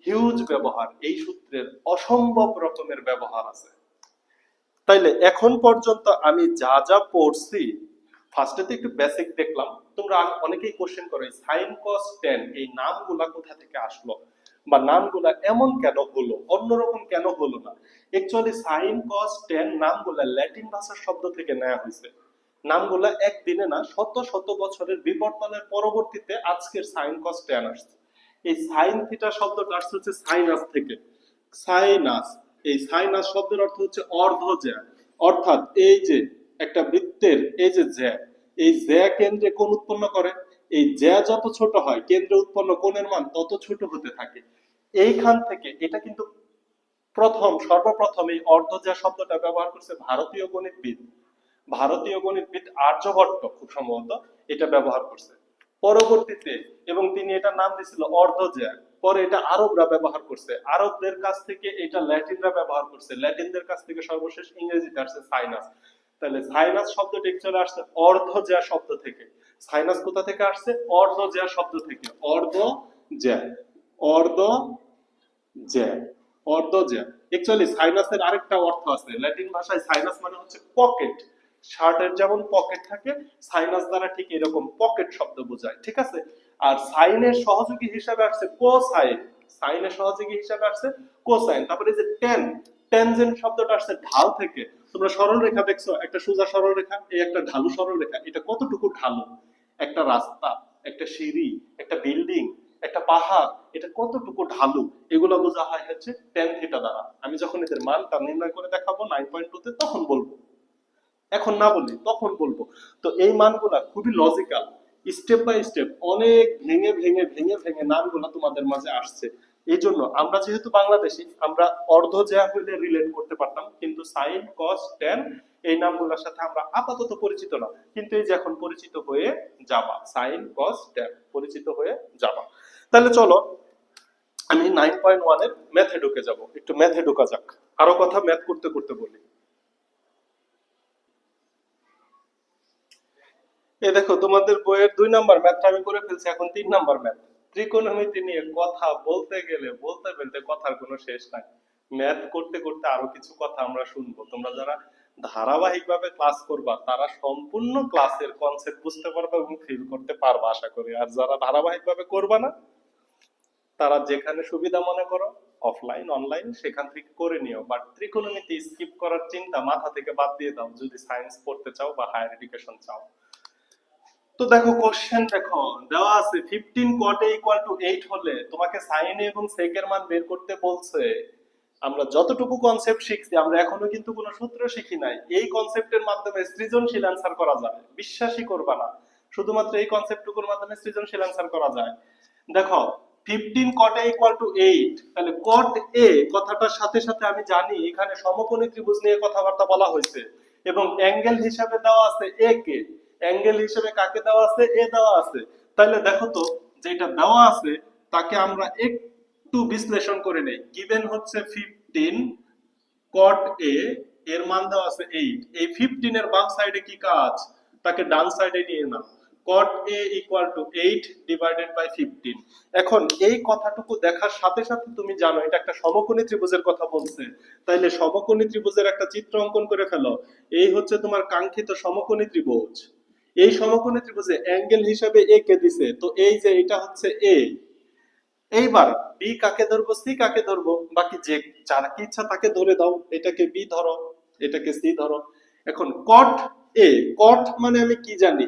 হিউজ ব্যবহার, এই সূত্রের অসম্ভব রকমের ব্যবহার আছে। তাইলে এখন পর্যন্ত আমি যা যা পড়ছি, ফার্স্টে তো একটু বেসিক দেখলাম। তোমরা অনেকেই কোশ্চেন করো সাইন কস টেন এই নামগুলা কোথা থেকে আসলো, বা নামগুলা এমন কেন হলো, অন্যরকম কেন হলো না। অ্যাকচুয়ালি সাইন কস টেন নামগুলা ল্যাটিন ভাষার শব্দ থেকে নেওয়া হয়েছে। নামগুলা একদিনে না, শত শত বছরের বিবর্তনের পরবর্তীতে আজকের সাইন কস টেন আসছে। এই সাইন থিটা শব্দটা আসছে হচ্ছে সাইনাস থেকে। সাইনাস, এই সাইনাস শব্দের অর্থ হচ্ছে অর্ধজ্যা, অর্থাৎ এই যে একটা বৃত্তের এই যে জ্যা, এই জ্যা কেন্দ্রে কোণ উৎপন্ন করে, এই জ্যা যত ছোট হয় কেন্দ্রে উৎপন্ন কোণের মান তত ছোট হতে থাকে। এইখান থেকে এটা কিন্তু সর্বপ্রথম এই অর্ধজ্যা শব্দটা ব্যবহার করছে ভারতীয় গণিতবিদ আর্যভট্ট, খুব সম্ভবত এটা ব্যবহার করছে পরবর্তীতে, এবং তিনি এটার নাম দিয়েছিল অর্ধজ্যা। পরে এটা আরবরা ব্যবহার করছে, আরবদের কাছ থেকে এটা ল্যাটিনরা ব্যবহার করছে, ল্যাটিনদের কাছ থেকে সর্বশেষ ইংরেজিতে আসছে সাইনাস। তাহলে সাইনাস শব্দটি চলে আসছে অর্ধজ্যা শব্দ থেকে। সাইনাস কোথা থেকে আসছে, অর্ধজ্যা শব্দ থেকে, অর্ধজ্যা, অর্ধজ্যা, অর্ধজ্যা। অ্যাকচুয়ালি সাইনাসের আরেকটা অর্থ আছে, ল্যাটিন ভাষায় সাইনাস মানে হচ্ছে পকেট। শার্টের যেমন পকেট থাকে, সাইনাস দ্বারা ঠিক এরকম পকেট শব্দ বোঝায়, ঠিক আছে। আর সাইনের সহযোগী হিসাবে আসছে কোসাইন, সাইনের সহযোগী হিসাবে আসছে কোসাইন। তারপরে যে টেন, ট্যানজেন্ট শব্দটা আসছে ঢাল থেকে। তোমরা সরল রেখা দেখছো, একটা সোজা সরল রেখা, এই একটা ঢালু সরল রেখা, এটা কতটুকু ঢালু, একটা রাস্তা, একটা সিঁড়ি, একটা বিল্ডিং, একটা পাহাড়, এটা কতটুকু ঢালু, এগুলো বোঝা হয় হচ্ছে tan থিটা দ্বারা। আমি যখন এদের মানটা নির্ণয় করে দেখাবো 9.2 তে, তখন বলবো, এখন না বলি তখন বলবো। তো এই মানগুলা খুবই লজিক্যাল, স্টেপ বাই স্টেপ অনেক ভেঙে ভেঙে ভেঙে ভেঙে নামগুলা তোমাদের মাঝে আসছে। এই জন্য আমরা যেহেতু বাংলাদেশি, আমরা অর্ধ জ্যা হইলে রিলেট করতে পারতাম, কিন্তু সাইন কস ট্যান এই নামগুলোর সাথে আমরা আপাতত পরিচিত না, কিন্তু এই যে এখন পরিচিত হয়ে যাবা, সাইন কস ট্যান পরিচিত হয়ে যাবা। তাহলে চলো আমি 9.1 এর ম্যাথে ঢুকে যাব, একটু ম্যাথে ঢোকা যাক, আরো কথা ম্যাথ করতে করতে বলি। এই দেখো তোমাদের বইয়ের 2 নাম্বার ম্যাথটা আমি করে ফেলছি, এখন 3 নাম্বার ম্যাথ। ত্রিকোণমিতি নিয়ে কথা বলতে গেলে বলতে বলতে কথার কোনো শেষ নাই। ম্যাথ করতে করতে আরো কিছু কথা আমরা শুনবো। তোমরা যারা ধারাবাহিকভাবে ক্লাস করবা তারা সম্পূর্ণ ক্লাসের কনসেপ্ট বুঝতে পারবে এবং ফিল করতে পারবে আশা করি। আর যারা ধারাবাহিকভাবে করবা না, তারা যেখানে সুবিধা মনে করো অফলাইন অনলাইন সেখান থেকে করে নিও, বাট ত্রিকোণমিতি স্কিপ করার চিন্তা মাথা থেকে বাদ দিয়ে দাও যদি সায়েন্স পড়তে চাও বা হায়ার এডুকেশন চাও। তো দেখো কোশ্চেন দেখো দেওয়া আছে 15 cot a equal to 8 হলে তোমাকে sin এবং sec এর মান বের করতে বলছে। আমরা যতটুকু কনসেপ্ট শিখছি, আমরা এখনো কিন্তু কোনো সূত্র শিখি নাই। এই কনসেপ্টের মাধ্যমে সৃজনশীল অ্যানসার করা যায়, বিশ্বাসই করবা না, শুধুমাত্র এই কনসেপ্টটুকুর মাধ্যমে সৃজনশীল অ্যানসার করা যায়। দেখো 15 cot a equal to 8, তাহলে cot a কথাটার সাথে সাথে আমি জানি এখানে সমকোণী ত্রিভুজ নিয়ে কথাবার্তা বলা হয়েছে, এবং অ্যাঙ্গেল হিসাবে দেওয়া আছে a কে, অ্যাঙ্গেল হিসেবে কাকে দেওয়া আছে, এ দেওয়া আছে। তাহলে দেখো তো যেটা দেওয়া আছে তাকে আমরা একটু বিশ্লেষণ করে নেই। গিভেন হচ্ছে 15 cot a, এর মান দেওয়া আছে 8। এই 15 এর বাম সাইডে কি কাজ, তাকে ডান সাইডে নিয়ে নাও। cot a equal to 8 divided by 15। এখন এই কথাটুকু দেখার সাথে সাথে তুমি জানো এটা একটা সমকোণী ত্রিভুজের কথা বলছে। তাইলে সমকোণী ত্রিভুজের একটা চিত্র অঙ্কন করে ফেলো। এই হচ্ছে তোমার কাঙ্ক্ষিত সমকোণী ত্রিভুজ। এই সমকোণী ত্রিভুজে অ্যাঙ্গেল হিসাবে এ কে দিছে, তো এই যে এটা হচ্ছে এ। এইবার বি কাকে ধরবো, সি কাকে ধরবো, বাকি যে যার কি ইচ্ছা তাকে ধরে দাও, এটাকে বি ধরো, এটাকে সি ধরো। এখন কট এ, কট মানে আমি কি জানি,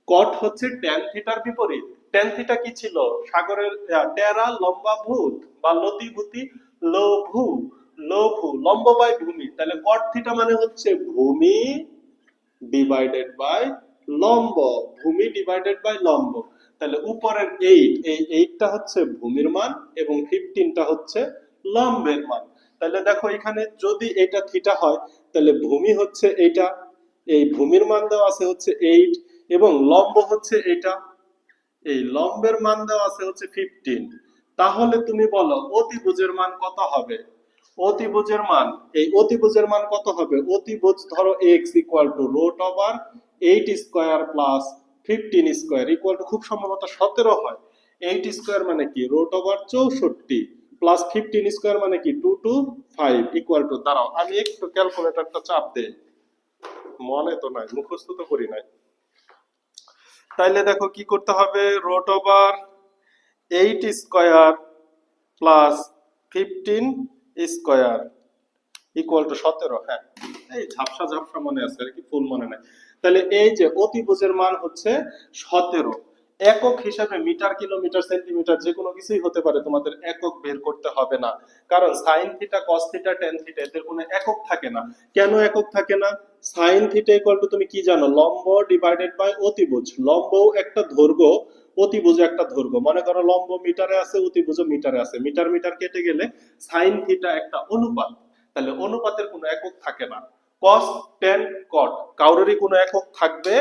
কট হচ্ছে ট্যান থিটার বিপরীত। ট্যান থিটা কি ছিল, সাগরের টেরা লম্বা ভূত বা লতিভূতি লঘু, লঘু লম্ব বাই ভূমি। তাহলে কট থিটা মানে হচ্ছে ভূমি ডিভাইডেড বাই লম্ব, ভূমি ডিভাইডেড বাই লম্ব। তাহলে উপরের 8, এই 8টা হচ্ছে ভূমির মান এবং 15টা হচ্ছে লম্বের মান। তাহলে দেখো এখানে যদি এটা থিটা হয় তাহলে ভূমি হচ্ছে এটা, এই ভূমির মান দেওয়া আছে হচ্ছে 8 এবং লম্ব হচ্ছে এটা, এই লম্বের মান দেওয়া আছে হচ্ছে 15। তাহলে তুমি বলো অতিভুজের মান কত হবে? অতিভুজের মান, এই অতিভুজের মান কত হবে? অতিভুজ ধরো x equal to root over 8 square plus 15 square equal to খুব সম্ভবত 17 হয়। 8 স্কয়ার মানে কি রুট ওভার 64 প্লাস 15 স্কয়ার মানে কি 2 টু 5 ইকুয়াল টু, দাঁড়াও আমি একটু ক্যালকুলেটরটা চাপ দেই, মনে তো নাই, মুখস্থ তো করি নাই। তাইলে দেখো কি করতে হবে, root over 8 square plus 15 square equal to 17। হ্যাঁ, এই ঝাপসা ঝাপসা মনে আছে আর কি, ফুল মনে নাই। তাহলে এই যে অতিভুজের মান হচ্ছে 17। একক হিসাবে মিটার, কিলোমিটার, সেন্টিমিটার যে কোনো কিছুই হতে পারে, তোমাদের একক বের করতে হবে না, কারণ sign theta, cos theta, tan theta এদের কোনো একক থাকে না। কেন একক থাকে না? সাইন থিটা ইকুয়াল টু তুমি কি জানো, লম্ব ডিভাইডেড বাই অতিভুজ। লম্বও একটা দৈর্ঘ্য, অতিভুজ একটা দৈর্ঘ্য। মনে করো লম্ব মিটারে আছে, অতিভুজ মিটারে আছে, মিটার মিটার কেটে গেলে সাইন থিটা একটা অনুপাত, তাহলে অনুপাতের কোনো একক থাকে না। কস, টেন, কট কারোরই কোনো একক থাকবে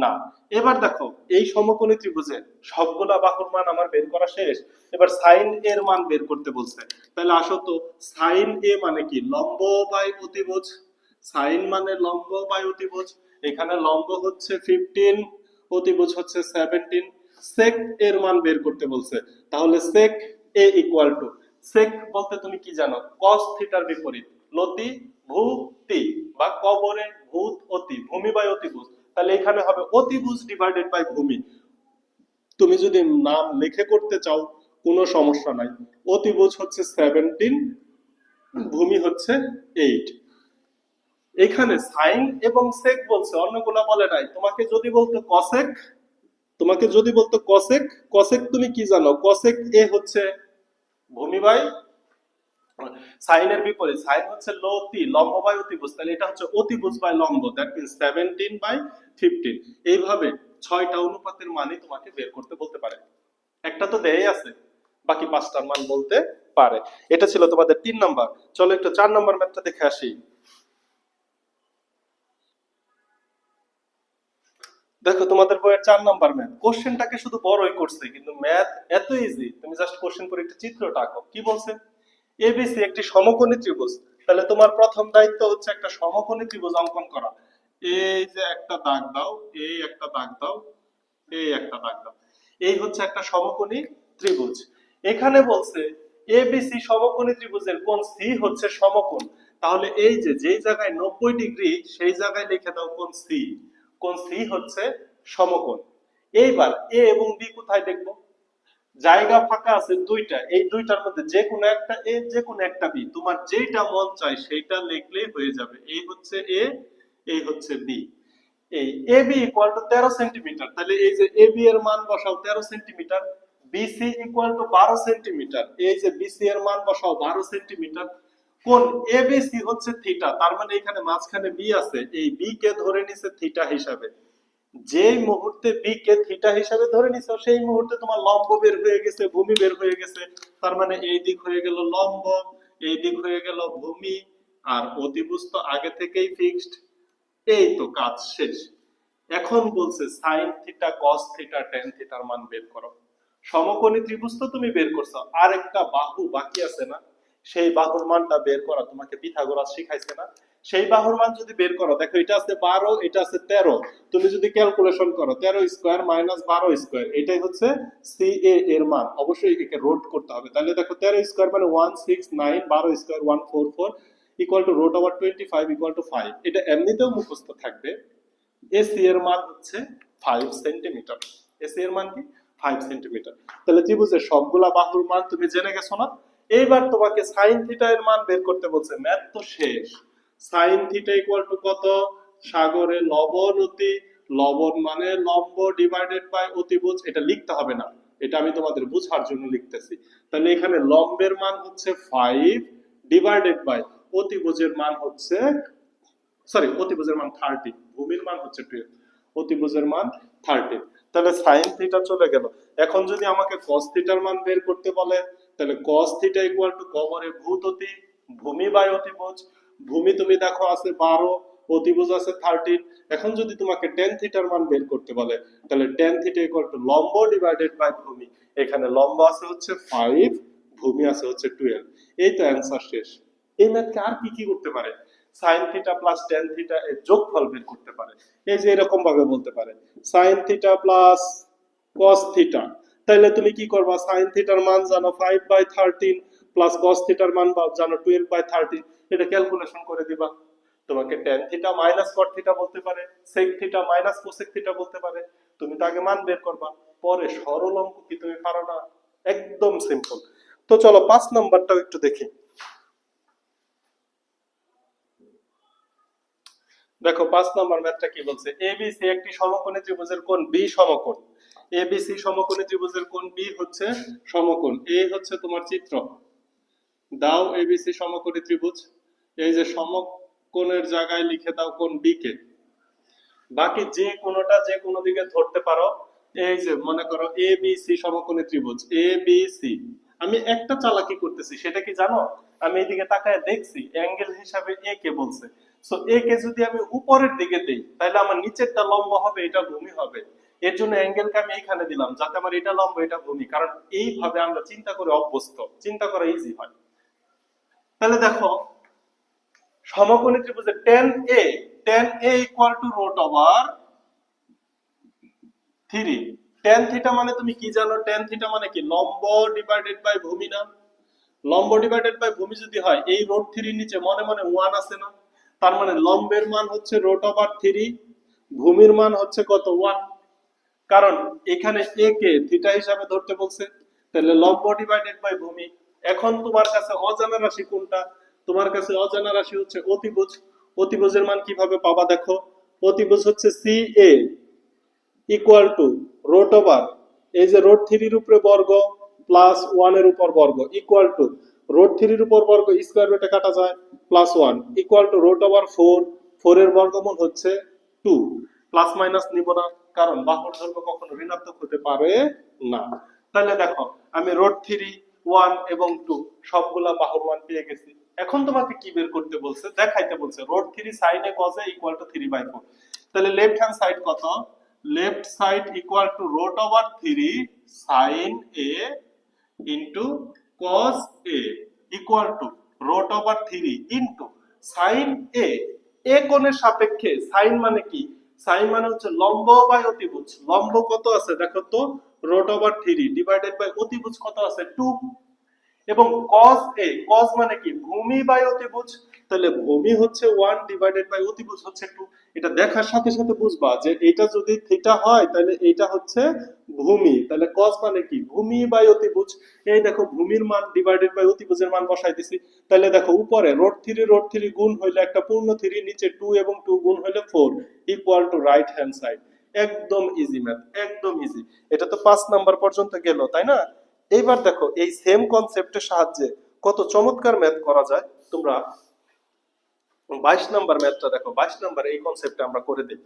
না। এবার দেখো এই সমকোণী ত্রিভুজের সবগুলা বাহুর মান আমার বের করা শেষ। এবার সাইন এর মান বের করতে বলছে, তাহলে আসো তো সাইন এ মানে কি, লম্ব বাই অতিভুজ। সাইন মানে লম্ব বাই অতিভুজ, এখানে লম্ব হচ্ছে 15, অতিভুজ হচ্ছে 17। সেক এর মান বের করতে বলছে, তাহলে সেক এ ইকুয়াল টু, সেক বলতে তুমি কি জানো, কস থিটার বিপরীত লতি ভূতি, বা কবরে ভূত অতি, ভূমি বাই অতিভুজ। তাহলে এখানে হবে অতিভুজ ডিভাইডেড বাই ভূমি। তুমি যদি নাম লিখে করতে চাও কোনো সমস্যা নাই। অতিভুজ হচ্ছে 17, ভূমি হচ্ছে 8। এখানে সাইন এবং সেক বলছে, অন্যগুলা বলে নাই। তোমাকে যদি বলতো কসেক, তোমাকে যদি বলতো কসেক, কসেক তুমি কি জানো, কসেক এ হচ্ছে ভূমি বাই, সাইনের বিপরীত, সাইন হচ্ছে লতি, লম্ব বাই অতিভুজ, তাহলে এটা হচ্ছে অতিভুজ বাই লম্ব, দ্যাট মিন্স 17 বাই 15। এইভাবে 6টা অনুপাতের মানই তোমাকে বের করতে বলতে পারে। একটা তো দেই আছে, বাকি 5টার মান বলতে পারে। এটা ছিল তোমাদের 3 নাম্বার। চলো একটু 4 নাম্বার ম্যাথটা দেখে আসি। দেখো তোমাদের বইয়ের 4 নাম্বার ম্যাথ, কোশ্চেনটাকে শুধু বড়ই করছে, কিন্তু ম্যাথ এত ইজি, তুমি জাস্ট কোশ্চেন করে একটা চিত্রটা আঁকো। কি বলছে, এবিসি একটি সমকোণী ত্রিভুজ। তাহলে তোমার প্রথম দায়িত্ব হচ্ছে একটা সমকোণী ত্রিভুজ অঙ্কন করা। এই যে একটা দাগ দাও, এই একটা দাগ দাও, এই একটা দাগ দাও, এই হচ্ছে একটা সমকোণী ত্রিভুজ। এখানে বলছে এবিসি সমকোণী ত্রিভুজের কোণ সি হচ্ছে সমকোণ। তাহলে এই যে যেই জায়গায় 90 ডিগ্রি সেই জায়গায় লিখে দাও কোণ সি। কোণ সি হচ্ছে সমকোণ। এইবার এ এবং বি কোথায় দেখবো, জায়গা ফাঁকা আছে দুইটা, এই দুইটার মধ্যে যে কোনো একটা এ, যে কোনো একটা বি, তোমার যেটা মন চায় সেইটা লিখলেই হয়ে যাবে। এই হচ্ছে এ, এই হচ্ছে বি। এই A B equal to 13 centimetre, তাহলে এই যে এ বি এর মান বসাও 13 centimetre, BC equal to 12 centimetre, এই যে বিসি এর মান বসাও 12 সেন্টিমিটার। কোন এবিসি হচ্ছে থিটা, তার মানে এখানে মাঝখানে বি আছে, এই বি কে ধরে নিছে থিটা হিসাবে। যেই মুহূর্তে বি কে থিটা হিসাবে ধরে নিছো সেই মুহূর্তে তোমার লম্ব বের হয়ে গেছে, ভূমি বের হয়ে গেছে। তার মানে এই দিক হয়ে গেল লম্ব, এই দিক হয়ে গেল ভূমি, আর অতিভুজ তো আগে থেকেই ফিক্সড। এই তো কাজ শেষ। এখন বলছে sign theta, cos theta, ten থিটার মান বের করো। সমকোণী ত্রিভুজ তো তুমি বের করছো, আর একটা বাহু বাকি আছে না, সেই বাহুর মানটা বের করা তোমাকে পিথাগোরাস শিখাইছে না। সেই বাহুর মান যদি বের করো, দেখো এটা আছে 12, এটা আছে 13, তুমি যদি ক্যালকুলেশন করো 13 স্কয়ার মাইনাস 12 স্কয়ার, এটাই হচ্ছে সি এ এর মান। অবশ্যই একে রোড করতে হবে। তাহলে দেখো 13 স্কয়ার মানে 169, 12 square 144 equal to root over 25 equal to 5। এটা এমনিতেও মুখস্থ থাকবে। এসি এর মান হচ্ছে 5 সেন্টিমিটার। এসি এর মান কি 5 সেন্টিমিটার। তাহলে ত্রিভুজের সবগুলা বাহুর মান তুমি জেনে গেছো না। এইবার তোমাকে সাইন থিটা এর মান বের করতে বলছে, ম্যাথ তো শেষ। সাইন থিটা ইকুয়াল টু কত, সাগরে লবণ অতি, লবণ মানে লম্ব ডিভাইডেড বাই অতিভুজ। এটা লিখতে হবে না, এটা আমি তোমাদের বোঝার জন্য লিখতেছি। তাহলে এখানে লম্বের মান হচ্ছে 5 ডিভাইডেড বাই অতিভুজের মান হচ্ছে, সরি অতিভুজের মান 30, ভূমির মান হচ্ছে 12, অতিভুজের মান 30। তাহলে সাইন থিটা চলে গেল। এখন যদি আমাকে কস থিটার মান বের করতে বলে, তাহলে কস থিটা ইকুয়াল টু কবরে ভূত অতি, ভূমি বাই অতিভুজ, ভূমি তুমি দেখো আছে 12, অতিভুজ আছে 13। এখন যদি তোমাকে tan থিটার মান বের করতে বলে তাহলে tan থিটা ইকুয়াল টু লম্ব ডিভাইডেড বাই ভূমি। এখানে লম্ব আছে হচ্ছে 5, ভূমি আছে হচ্ছে 12। এই তো অ্যান্সার শেষ। এই ম্যাথকে আর কি কি করতে পারে? sin theta plus tan theta এর যোগফল বের করতে পারে। এই যে এরকম ভাবে বলতে পারে sin theta plus cos theta. তাহলে তুমি কি করবা? sin থিটার মান জানো 5/13 প্লাস cos থিটার মান জানো 12/13, এটা ক্যালকুলেশন করে দিবা। তোমাকে tan theta minus cot theta বলতে পারে, sec theta minus cosec theta বলতে পারে। তুমি তো আগে মান বের করবা, পরে সরল অঙ্ক কি তুমি পারো না? একদম সিম্পল। তো চলো 5 নাম্বারটাও একটু দেখি। দেখো 5 নাম্বার ম্যাথটা কি বলছে? এবিসি একটি সমকোণী ত্রিভুজের কোণ বি সমকোণ। এবিসি সমকোণী ত্রিভুজের কোণ বি হচ্ছে সমকোণ। এই হচ্ছে তোমার চিত্র। দাও এবিসি সমকোণী ত্রিভুজ। এই যে সমকোণের জায়গায় লিখে দাও কোণ বি কে। বাকি যে কোণটা যে কোনো দিকে ধরতে পারো। এই যে মনে করো এবিসি সমকোণী ত্রিভুজ এবিসি। আমি একটা চালাকি করতেছি, সেটা কি জানো? আমি এইদিকে তাকায় দেখছি অ্যাঙ্গেল হিসাবে এ কে বলছে। সো এ কে যদি আমি উপরের দিকে দেই তাহলে আমার নিচেরটা লম্ব হবে, এটা ভূমি হবে। এর জন্য অ্যাঙ্গেলকে আমি এইখানে দিলাম যাতে আমার এটা লম্ব এটা ভূমি, কারণ এইভাবে আমরা চিন্তা করে অভ্যস্ত, চিন্তা করা ইজি হয়। তাহলে দেখো সমকোণী ত্রিভুজে tan a equal to root over 3। tan theta মানে তুমি কি জানো? tan থিটা মানে কি? লম্ব ডিভাইডেড বাই ভূমি না? লম্ব ডিভাইডেড বাই ভূমি যদি হয়, এই রুট 3 নিচে মনে মনে 1 আছে না? তার মানে লম্বের মান হচ্ছে রুট ওভার 3, ভূমির মান হচ্ছে কত? 1। কারণ এখানে a কে থিটা হিসাবে ধরতে বলছে, তাহলে লম্ব ডিভাইডেড বাই ভূমি। এখন তোমার কাছে অজানা রাশি কোনটা? তোমার কাছে অজানা রাশি হচ্ছে অতিভুজ। অতিভুজের মান কিভাবে পাবা দেখো? অতিভুজ হচ্ছে CA equal to root over এই যে রুট 3 এর উপরে বর্গ প্লাস 1 এর উপর বর্গ ইকুয়াল টু রুট 3 এর উপর বর্গ স্কয়ার রুটে কাটা যায় plus 1 equal to root over 4। 4 এর বর্গমূল হচ্ছে 2। প্লাস মাইনাস নিব না, কারণ বাহুর দৈর্ঘ্য কখনো ঋণাত্মক হতে পারে না। তাহলে দেখো আমি রুট 3, 1 এবং 2 সবগুলা বাহুর মান পেয়ে গেছি। এখন তোমাকে কি বের করতে বলছে? দেখাইতে বলছে root 3 sin a cos a equal to 3/4। তাহলে লেফট হ্যান্ড সাইড কত? left side equal to root over 3 sin a into cos a equal to root over 3 into sin a। a কোণের সাপেক্ষে sin মানে কি? sin মানে হচ্ছে লম্ব by অতিভুজ। লম্ব কত আছে দেখো তো? root over 3 ডিভাইডেড বাই অতিভুজ কত আছে? 2। এবং cos a, cos মানে কি? ভূমি বাই অতিভুজ। তাহলে ভূমি হচ্ছে 1 ডিভাইডেড বাই অতিভুজ হচ্ছে 2। এটা দেখার সাথে সাথে বুঝবা যে এটা যদি থিটা হয় তাহলে এটা হচ্ছে ভূমি। তাহলে cos মানে কি? ভূমি বাই অতিভুজ। এই দেখো ভূমির মান ডিভাইডেড বাই অতিভুজের মান বসাই দিছি। তাহলে দেখো উপরে রুট 3 গুণ হইলে একটা পূর্ণ 3, নিচে 2 এবং 2 গুণ হইলে 4 equal to right hand side. একদম ইজি ম্যাথ, একদম ইজি। এটা তো 5 নাম্বার পর্যন্ত গেল, তাই না? এইবার দেখো এই সেম কনসেপ্টের সাহায্যে কত চমৎকার ম্যাথ করা যায়। তোমরা 22 নাম্বার ম্যাথটা দেখো। 22 নাম্বার এই কনসেপ্টে আমরা করে দিই।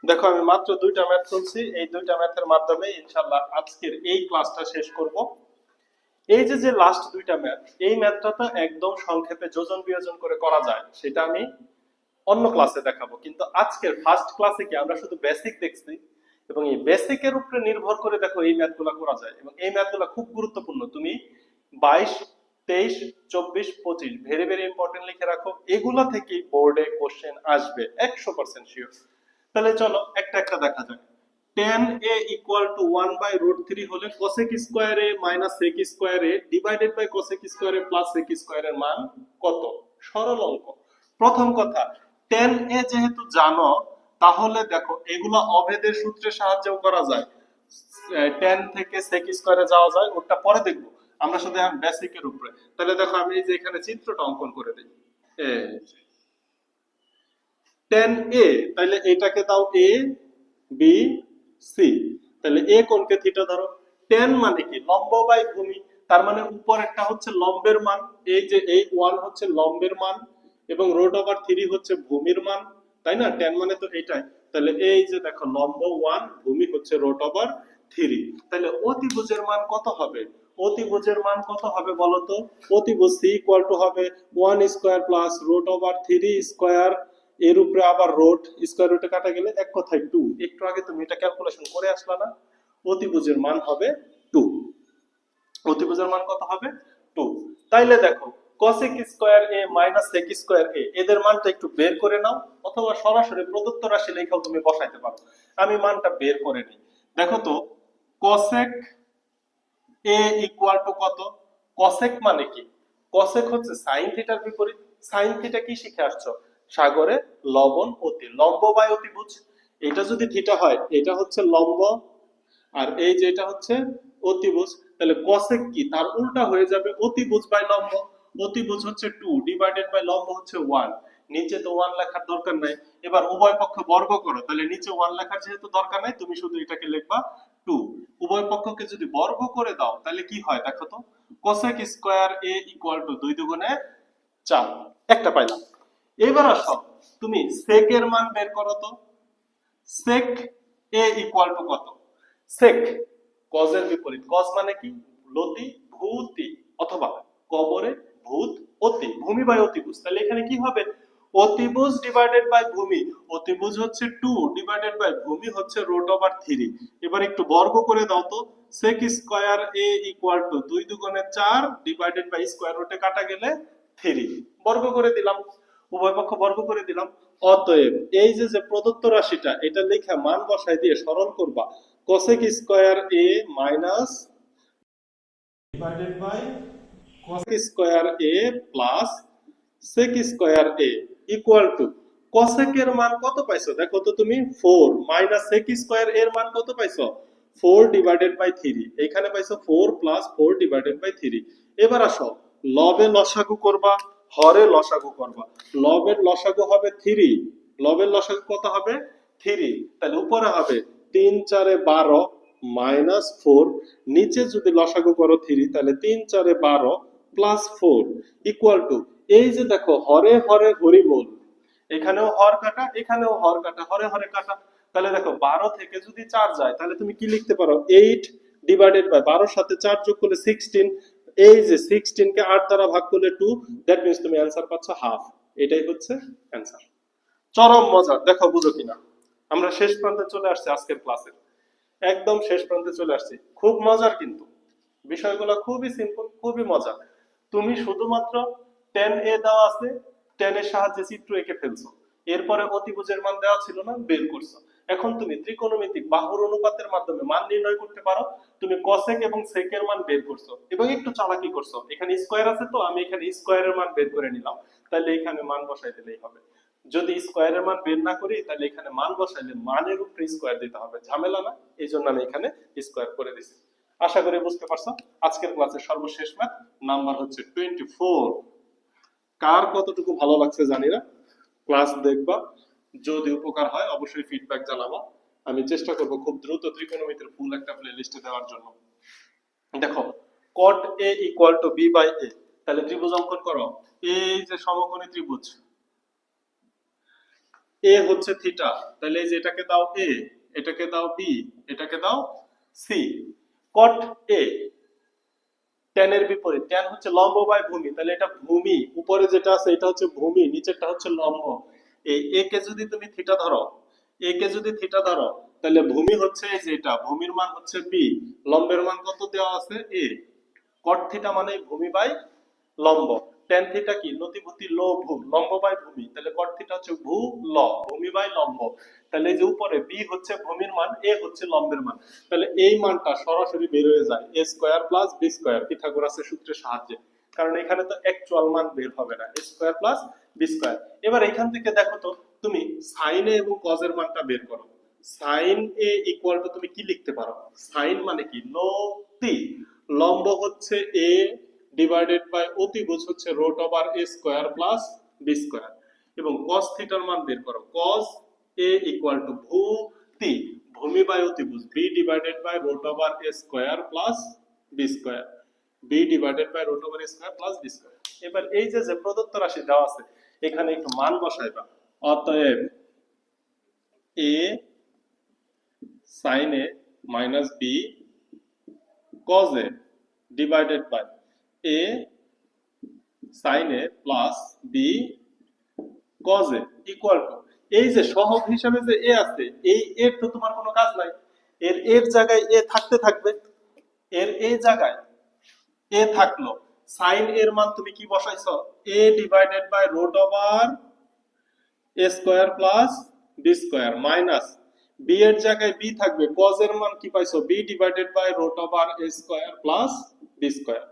দেখো আমি মাত্র 2টা ম্যাথ তুলছি, এই 2টা ম্যাথের মাধ্যমে ইনশাআল্লাহ আজকের এই ক্লাসটা শেষ করব। এই যে যে লাস্ট 2টা ম্যাথ, এই ম্যাথটা তো একদম সংক্ষেপে যোজন বিয়োজন করে করা যায়, সেটা আমি অন্য ক্লাসে দেখাবো। কিন্তু আজকের ফার্স্ট ক্লাসে কি আমরা শুধু বেসিক দেখছি, এবং এই বেসিকের উপরে নির্ভর করে দেখো এই ম্যাথগুলো করা যায়। এবং এই ম্যাথগুলো খুব গুরুত্বপূর্ণ। তুমি 22, 23, 24, 25 ভেরি ভেরি ইম্পর্টেন্ট লিখে রাখো। এগুলা থেকেই বোর্ডে কোশ্চেন আসবে 100% শিওর। তাহলে চলো একটা একটা দেখা যাক। tan a equal to 1/√3 হলে cosec square a minus sec square a divided by cosec square a plus sec square এর মান কত? সরল অঙ্ক। প্রথম কথা, tan a যেহেতু জানো, তাহলে দেখো এগুলা অভেদের সূত্রের সাহায্যেও করা যায়। tan থেকে sec স্কয়ারে যাওয়া যায়, ওটা পরে দেখব। আমরা শুধু এখন বেসিকের উপরে। তাহলে দেখো আমি এই যে এখানে চিত্রটা অঙ্কন করে দেই। এই tan a, তাহলে এটাকে দাও a b c। তাহলে a কোণকে থিটা ধরো। tan মানে কি? লম্ব বাই ভূমি। তার মানে উপরেরটা হচ্ছে লম্বের মান, এই যে এই 1 হচ্ছে লম্বের মান এবং রুট ওভার 3 হচ্ছে ভূমির মান, তাই না? tan মানে তো এটাই। তাহলে এই যে দেখো লম্ব 1, ভূমি হচ্ছে রুট ওভার 3। তাহলে অতিভুজের মান কত হবে? অতিভুজের মান কত হবে বলতো? অতিভুজ c ইকুয়াল টু হবে 1 square plus root over 3 square, এর উপরে আবার রুট, স্কয়ার রুটে কাটা গেলে এক কথায় 2। একটু আগে তুমি এটা ক্যালকুলেশন করে আসলা না? অতিভুজের মান হবে 2। অতিভুজের মান কত হবে? 2। তাইলে দেখো cosec square a minus sec square a, এদের মানটা একটু বের করে নাও, অথবা সরাসরি প্রদত্ত রাশি লেখাও তুমি বসাইতে পারো। আমি মানটা বের করে নিই। দেখো তো cosec a ইকুয়াল টু কত? cosec মানে কি? cosec হচ্ছে sin থিটার বিপরীত। sin থিটা কি শিখে আসছো? সাগরে লবণ অতি, লম্ব বাই অতিভুজ। এটা যদি থিটা হয়, এটা হচ্ছে লম্ব, আর এই যে এটা হচ্ছে অতিভুজ। তাহলে cosec কি? তার উল্টা হয়ে যাবে অতিভুজ বাই লম্ব। অতিভুজ হচ্ছে 2 ডিভাইডেড বাই লম্ব হচ্ছে 1। নিচে তো 1 লেখার দরকার নাই। এবার উভয় পক্ষ বর্গ করো, তাহলে নিচে 1 লেখার যেহেতু দরকার নাই, তুমি শুধু এটাকে লিখবা 2। উভয় পক্ষকে যদি বর্গ করে দাও তাহলে কি হয় দেখো তো? cosec square a equal two 2 দুগুণে 4, একটা পাইলাম। এবার আসো তুমি sec এর মান বের করো তো। sec a ইকুয়াল টু কত? sec cos এর বিপরীত। cos মানে কি? লতি ভূতি, অথবা কবরে ভূত অতি, ভূমি বাই অতিভুজ। তাহলে এখানে কি হবে? অতিভুজ ডিভাইডেড বাই ভূমি। অতিভুজ হচ্ছে 2 ডিভাইডেড বাই ভূমি হচ্ছে রুট ওভার 3। এবার একটু বর্গ করে দাও তো। sec square a equal two 2 দুগুণে 4 ডিভাইডেড বাই স্কয়ার রুটে কাটা গেলে 3, বর্গ করে দিলাম। উভয় পক্ষ বর্গ করে দিলাম। অতএব এই যে যে প্রদত্ত রাশিটা, এটা লেখা মান বসাই দিয়ে সরল করবা। cosec square a minus divided by cosec square a plus sec square a equal to cosec এর মান কত পাইছো দেখো তো তুমি? 4 মাইনাস sec স্কয়ার এর মান কত পাইছো? 4 ডিভাইডেড বাই 3। এখানে পাইছো 4 প্লাস 4 ডিভাইডেড বাই 3। এবার আসো লবে লসাগু করবা, হরে লসাগু করবা। লবের লসাগু হবে 3, লবের লসাগু কত হবে? 3। তাহলে উপরে হবে 3 4 12 মাইনাস 4, নিচে যদি লসাগু করো 3, তাহলে 3 4 12 প্লাস 4 ইকুয়াল টু, এই যে দেখো হরে হরে হরিমূল, এখানেও হর কাটা, এখানেও হর কাটা, হরে হরে কাটা। তাহলে দেখো 12 থেকে যদি 4 যায় তাহলে তুমি কি লিখতে পারো? 8 ডিভাইডেড বাই 12 সাথে 4 যোগ করলে 16। এই যে 16 কে 8 দ্বারা ভাগ করলে 2, দ্যাট মিন্স তুমি অ্যানসার পাচ্ছ হাফ। এটাই হচ্ছে অ্যানসার। চরম মজা, দেখো বুঝো কিনা। আমরা শেষ প্রান্তে চলে আসছি আজকের ক্লাসের, একদম শেষ প্রান্তে চলে আসছি। খুব মজার কিন্তু বিষয়গুলো খুবই সিম্পল, খুবই মজা। তুমি শুধুমাত্র tan a দেওয়া আছে, tan এর সাহায্যে চিত্র এঁকে ফেলছো। এরপরে অতিভুজের মান দেওয়া ছিল না, বের করছো। এখন তুমি ত্রিকোণমিতিক বাহুর অনুপাতের মাধ্যমে মান নির্ণয় করতে পারো। তুমি cosec এবং sec এর মান বের করছো এবং একটু চালাকি করছো। এখানে স্কয়ার আছে তো আমি এখানে স্কয়ারের মান বের করে নিলাম, তাহলে এখানে মান বসাই দিলেই হবে। যদি স্কয়ারের মান বের না করি তাহলে এখানে মান বসাইলে মানের উপরে স্কয়ার দিতে হবে, ঝামেলা না, এই জন্য আমি এখানে স্কয়ার করে দিছি। আশা করি বুঝতে পারছো। আজকের ক্লাসের সর্বশেষ ম্যাথ নাম্বার হচ্ছে 24। কার কতটুকু ভালো লাগছে জানি না, ক্লাস দেখবা, যদি উপকার হয় অবশ্যই ফিডব্যাক জানাবো। আমি চেষ্টা করব খুব দ্রুত ত্রিকোণমিতির ফুল একটা প্লে লিস্টে দেওয়ার জন্য। দেখো cot a equal to b by a, তাহলে ত্রিভুজ অঙ্কন করো। এই যে সমকোণী ত্রিভুজ, a হচ্ছে থিটা, তাহলে এই যে এটাকে দাও a, এটাকে দাও b, এটাকে দাও c। cot a tan এর বিপরীত, tan হচ্ছে লম্ব বাই ভূমি, তাহলে এটা ভূমি, উপরে যেটা আছে এটা হচ্ছে ভূমি, নিচেরটা হচ্ছে লম্ব। এই a কে যদি তুমি থিটা ধরো, a কে যদি থিটা ধরো, তাহলে ভূমি হচ্ছে এই যে এটা, ভূমির মান হচ্ছে b, লম্বের মান কত দেওয়া আছে? a। cot থিটা মানে ভূমি বাই লম্ব। tan থিটা কি? নতিভূতি ল ভূ, লম্ব বাই ভূমি, তাহলে cot থিটা হচ্ছে ভূ ল, ভূমি বাই লম্ব। তাহলে এই যে উপরে b হচ্ছে ভূমির মান, a হচ্ছে লম্বের মান, তাহলে এই মানটা সরাসরি বের হয়ে যায় a square plus b square পিথাগোরাসের সূত্রের সাহায্যে। কারণ এখানে তো অ্যাকচুয়াল মান বের হবে না, a square plus b square. এবার এখান থেকে দেখো তো তুমি sin a এবং cos এর মানটা বের করো। sin a ইকুয়াল টু তুমি কি লিখতে পারো? sin মানে কি? লতি, লম্ব হচ্ছে a ডিভাইডেড বাই অতিভুজ হচ্ছে root over a square plus b square, এবং cos থিটার মান বের করো। cos a ইকুয়াল টু ভূতি, ভূমি বাই অতিভুজ b divided by root over a square plus b square, b divided by root over a square plus b square. এবার এই যে যে প্রদত্ত রাশি দেওয়া আছে এখানে একটু মান বসাইবা। অতএব a sin a minus B cos A divided by A sine A plus B cos A equal to, এই যে সহগ হিসাবে যে এ আছে, এই এর তো তোমার কোনো কাজ নাই, এর জায়গায় এ থাকতে থাকবে, এই জায়গায় এ থাকলো, সাইন এর মান তুমি কি বসাইছো, a divided by root over a square plus b square minus b এর জায়গায় বি থাকবে, কজ এর মান কি পাইছো, b divided by root over a square plus b square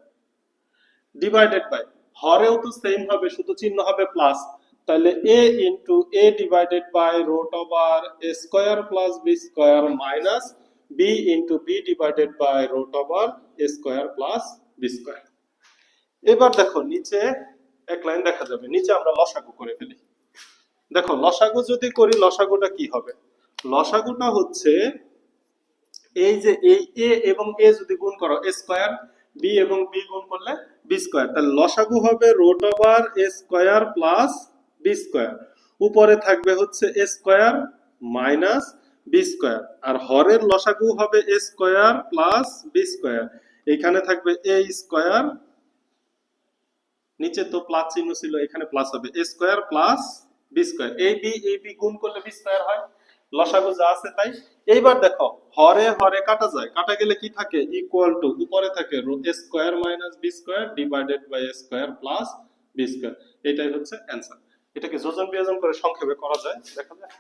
divided by, হরেও তো সেম হবে, শুধু চিহ্ন হবে প্লাস, তাহলে a into a divided by root over a square plus b square minus b into b divided by root over a square plus b square. এবার দেখো নিচে এক লাইন দেখা যাবে, নিচে আমরা লসাগু করে ফেলি। দেখো লসাগু যদি করি, লসাগুটা কি হবে, লসাগুটা হচ্ছে এই যে এই a এবং a যদি গুণ করো a স্কয়ার, b এবং b গুণ করলে b স্কয়ার, তাহলে লসাগু হবে root over a square plus b square, উপরে থাকবে হচ্ছে a square minus b square, আর হরের লসাগু হবে a square plus b square, এখানে থাকবে a স্কয়ার, নিচে তো প্লাস চিহ্ন ছিল, এখানে প্লাস হবে a square plus b square, এই b গুণ করলে b স্কয়ার হয়, লসাগু যা আছে তাই। এইবার দেখো হরে হরে কাটা যায়, কাটা গেলে কি থাকে, ইকুয়াল টু, উপরে থাকে a square minus b square divided by a square plus b square, এটাই হচ্ছে অ্যানসার। এটাকে যোজন বিয়োজন করে সংক্ষেপে করা যায়, দেখা যায়,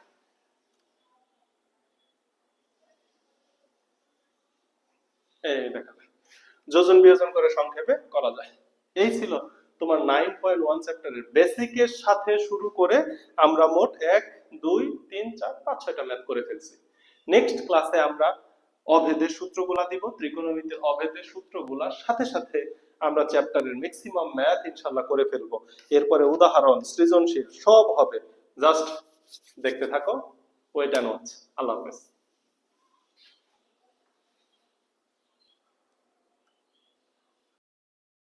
এই দেখা যায়, যোজন বিয়োজন করে সংক্ষেপে করা যায়। এই ছিল তোমার 9.1 চ্যাপ্টারের বেসিকের সাথে শুরু করে আমরা মোট 1 2 3 4 5 6টা ম্যাথ করে ফেলছি। নেক্সট ক্লাসে আমরা অভেদের সূত্রগুলা দিব, ত্রিকোণমিতির অভেদের সূত্রগুলার সাথে সাথে আমরা চ্যাপ্টারের ম্যাক্সিমাম ম্যাথ ইনশাআল্লাহ করে ফেলবো। এরপরে উদাহরণ, সৃজনশীল সব হবে, জাস্ট দেখতে থাকো, ওয়েট এন্ড ওয়াচ। আল্লাহ হাফেজ।